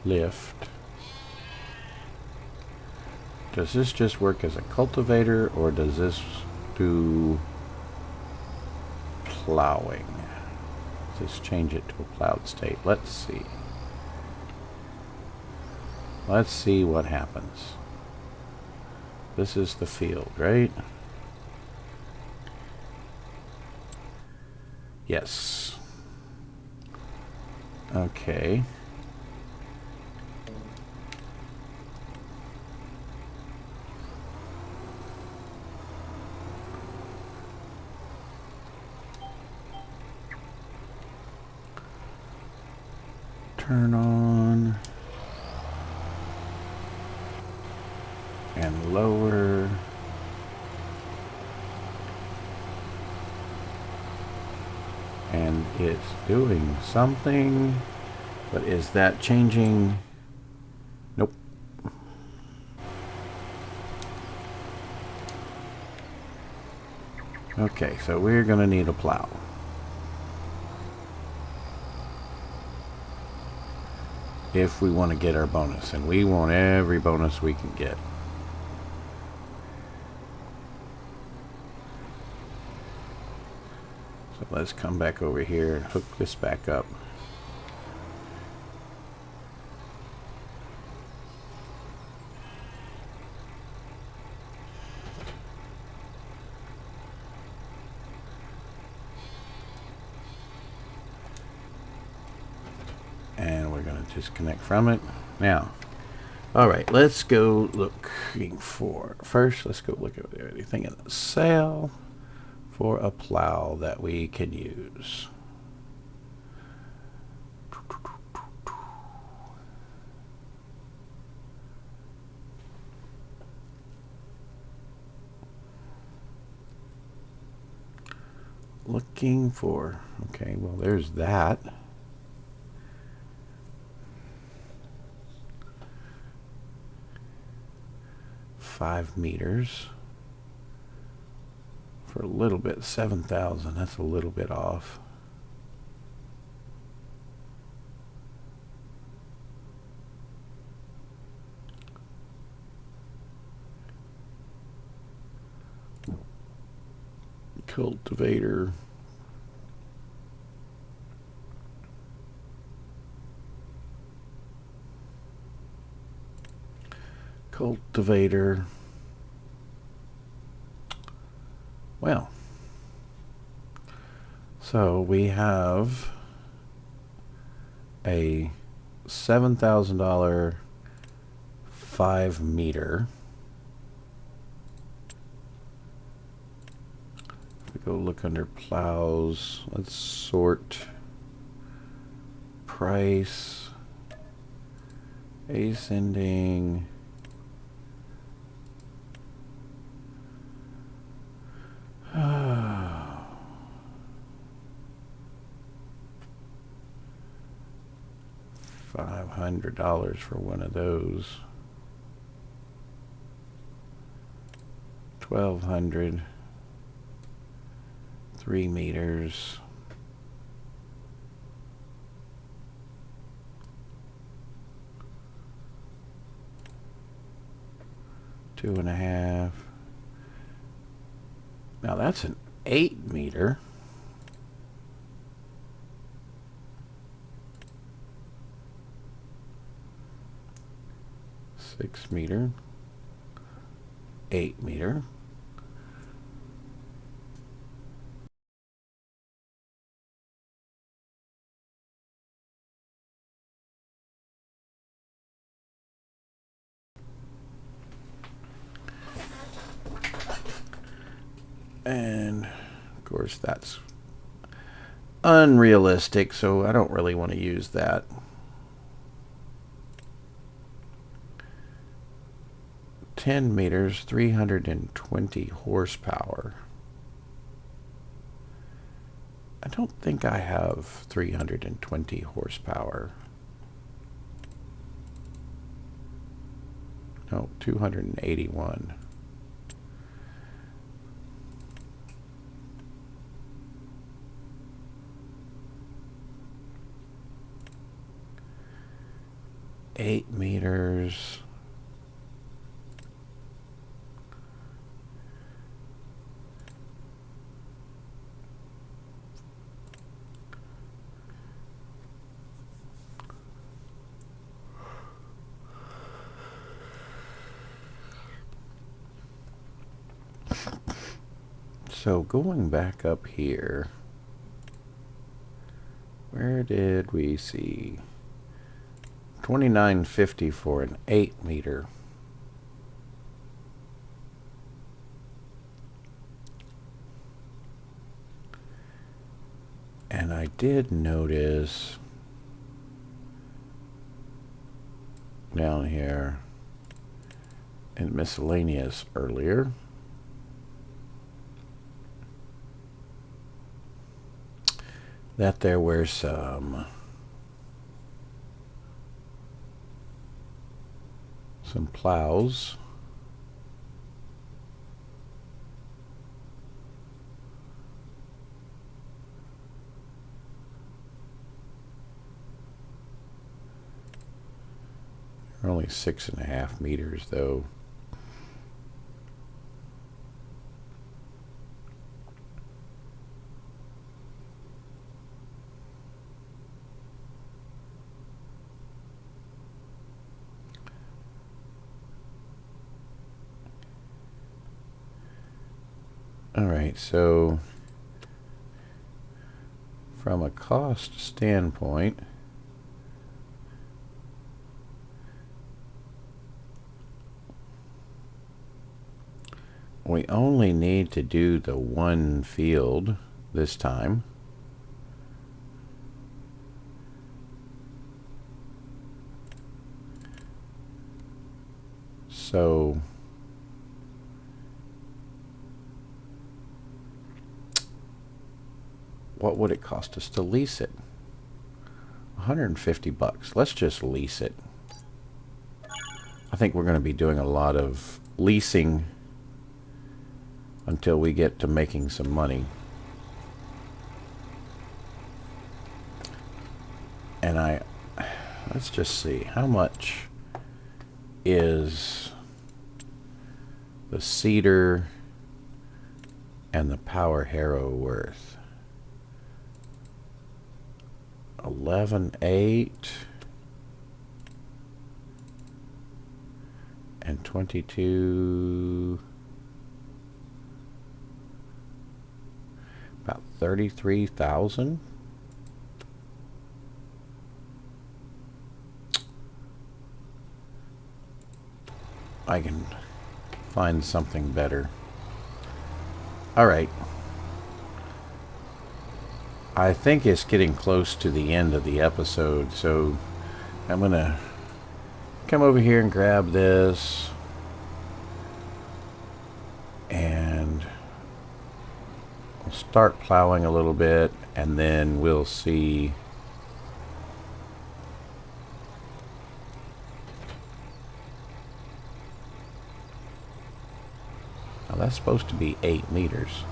lift. Does this just work as a cultivator, or does this do plowing? Let's just change it to a plowed state. Let's see. Let's see what happens. This is the field, right? Yes. Okay. Turn on and lower. And it's doing something, but is that changing? Nope. Okay, so we're gonna need a plow. If we want to get our bonus, and we want every bonus we can get. So let's come back over here and hook this back up. And we're going to disconnect from it. Now, all right, let's go looking for, first let's go look at anything in the sale for a plow that we can use. Looking for, okay, well there's that. $5 meters for a little bit, 7,000. That's a little bit off. Cultivator. Cultivator. Well, so we have a $7,000 5 meter. If we go look under plows, let's sort price, ascending. $500 for one of those. 1,200. 3 meters. Two and a half. Now that's an 8 meter. Six meter. 8 meter. And of course that's unrealistic, so I don't really want to use that. $10 meters, 320 horsepower. I don't think I have 320 horsepower. No, 281. Eight meters. So going back up here, where did we see 29.50 for an 8 meter? And I did notice down here in miscellaneous earlier that there were some plows. They're only 6.5 meters though. Alright, so from a cost standpoint, we only need to do the one field this time. So what would it cost us to lease it? 150 bucks. Let's just lease it. I think we're going to be doing a lot of leasing until we get to making some money. And let's just see, how much is the cedar and the power harrow worth? 11.8 and 22, about 33,000. I can find something better. All right. I think it's getting close to the end of the episode, so I'm gonna come over here and grab this, and I'll start plowing a little bit, and then we'll see now that's supposed to be 8 meters.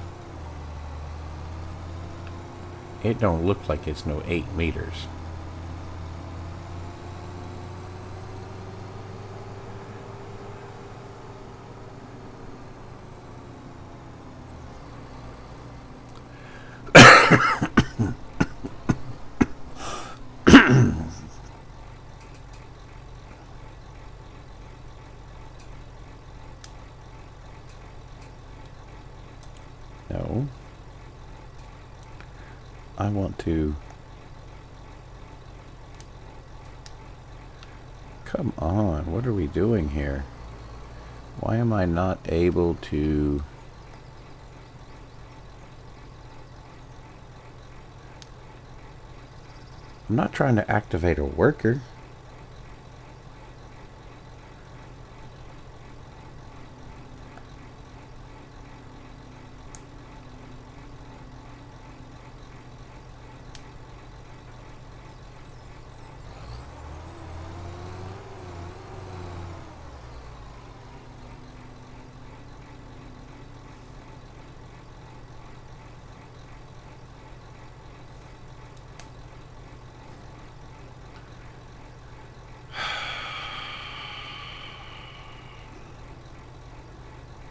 It don't look like it's no 8 meters. No. I want to... Come on, what are we doing here? Why am I not able to... I'm not trying to activate a worker.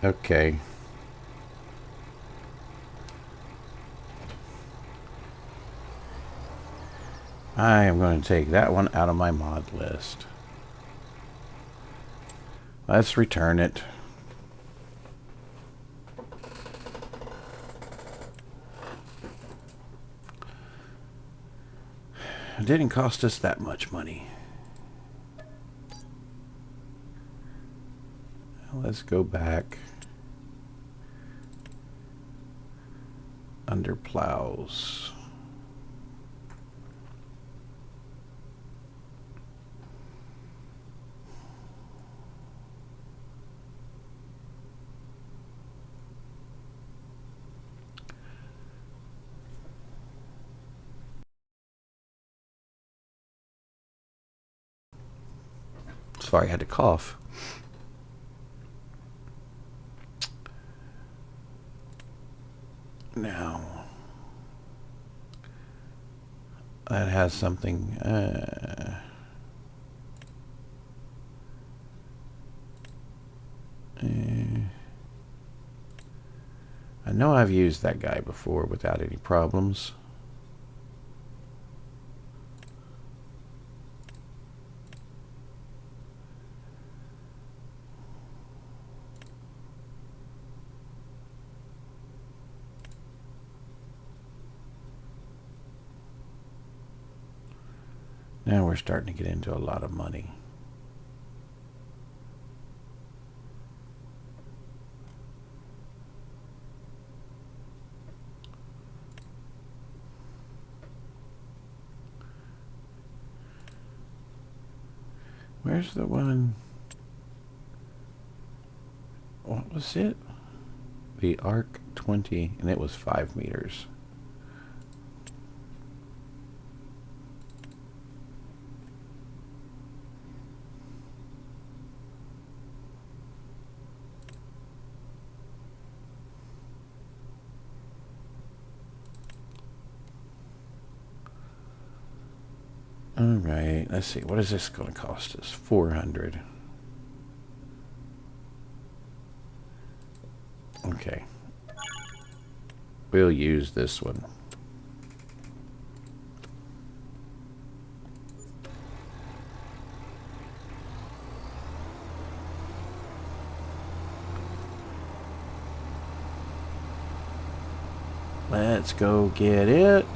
Okay. I am going to take that one out of my mod list. Let's return it. It didn't cost us that much money. Let's go back under plows. Sorry, I had to cough. Now, that has something. I know I've used that guy before without any problems. Now we're starting to get into a lot of money. Where's the one? What was it? The Arc 20, and it was 5 meters. Alright, let's see. What is this going to cost us? 400. Okay. We'll use this one. Let's go get it.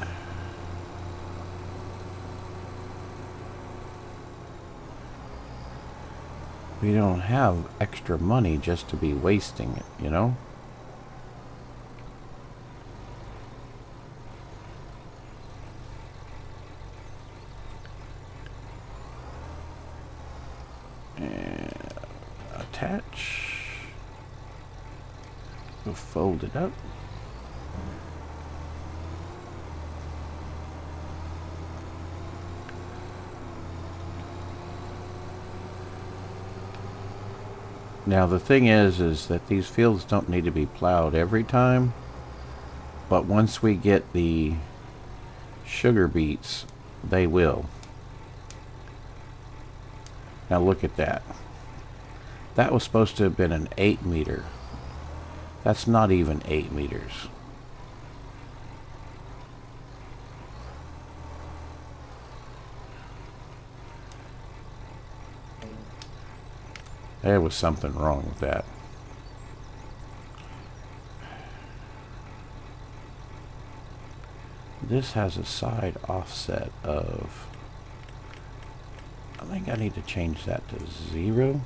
We don't have extra money just to be wasting it, you know? And attach. We'll fold it up. Now the thing is that these fields don't need to be plowed every time, but once we get the sugar beets, they will. Now look at that. That was supposed to have been an 8 meter. That's not even 8 meters. There was something wrong with that. This has a side offset of... I think I need to change that to 0.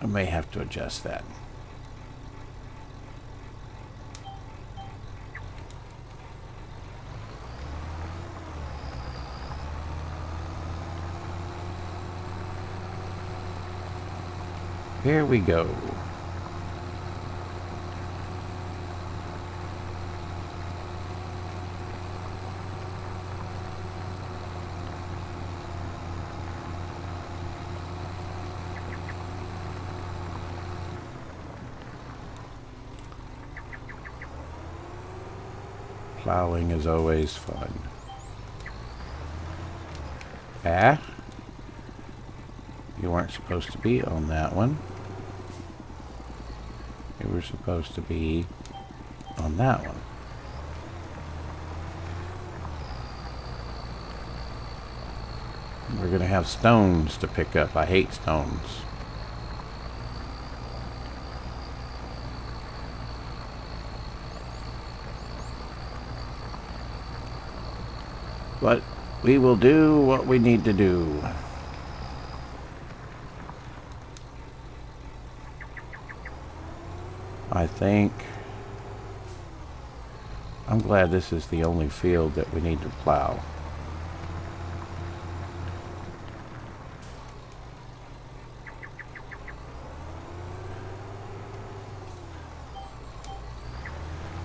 I may have to adjust that. Here we go. Plowing is always fun. Ah? You weren't supposed to be on that one. You were supposed to be on that one. We're going to have stones to pick up. I hate stones. But we will do what we need to do. I think I'm glad this is the only field that we need to plow.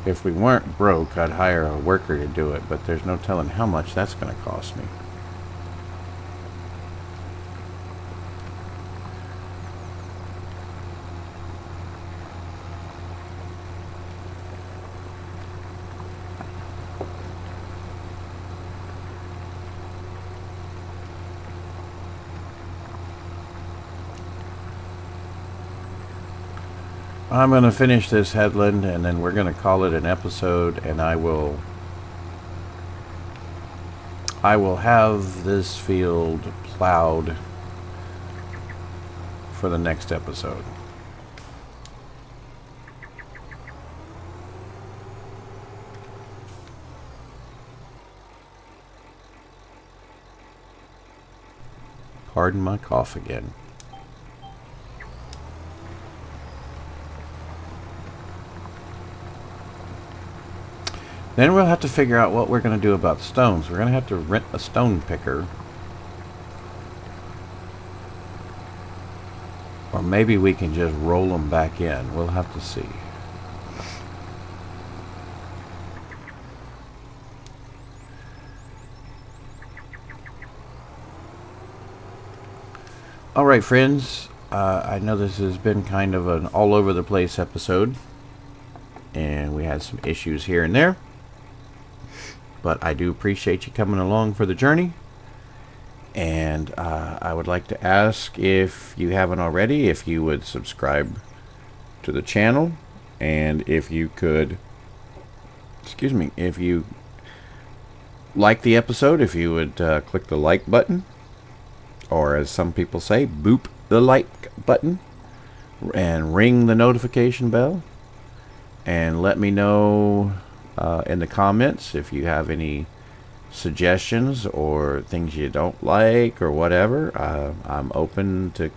If we weren't broke, I'd hire a worker to do it, but there's no telling how much that's going to cost me. I'm going to finish this headland, and then we're going to call it an episode, and I will have this field plowed for the next episode. Pardon my cough again. Then we'll have to figure out what we're going to do about the stones. We're going to have to rent a stone picker. Or maybe we can just roll them back in. We'll have to see. Alright, friends. I know this has been kind of an all over the place episode. And we had some issues here and there. But I do appreciate you coming along for the journey. And I would like to ask, if you haven't already, if you would subscribe to the channel. And if you could, if you like the episode, if you would click the like button. Or as some people say, boop the like button. And ring the notification bell. And let me know in the comments if you have any suggestions or things you don't like or whatever. I'm open to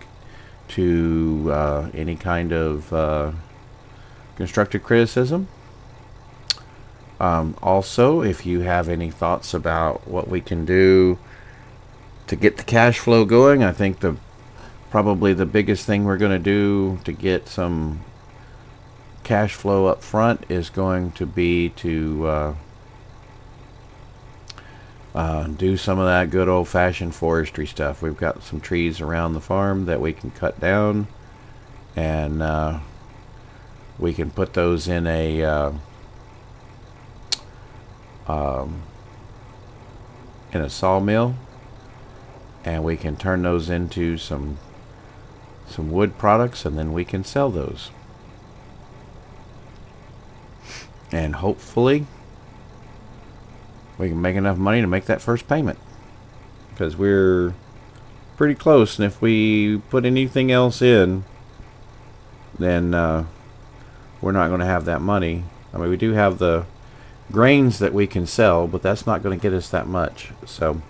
any kind of constructive criticism. Also, if you have any thoughts about what we can do to get the cash flow going, I think probably the biggest thing we're going to do to get some cash flow up front is going to be to do some of that good old-fashioned forestry stuff. We've got some trees around the farm that we can cut down, and we can put those in a sawmill, and we can turn those into some wood products, and then we can sell those. And hopefully we can make enough money to make that first payment, because we're pretty close. And if we put anything else in, then we're not going to have that money. I mean, we do have the grains that we can sell, but that's not going to get us that much. So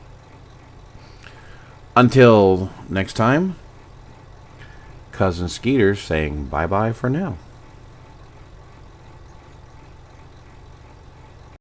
until next time, Cousin Skeeter saying bye-bye for now.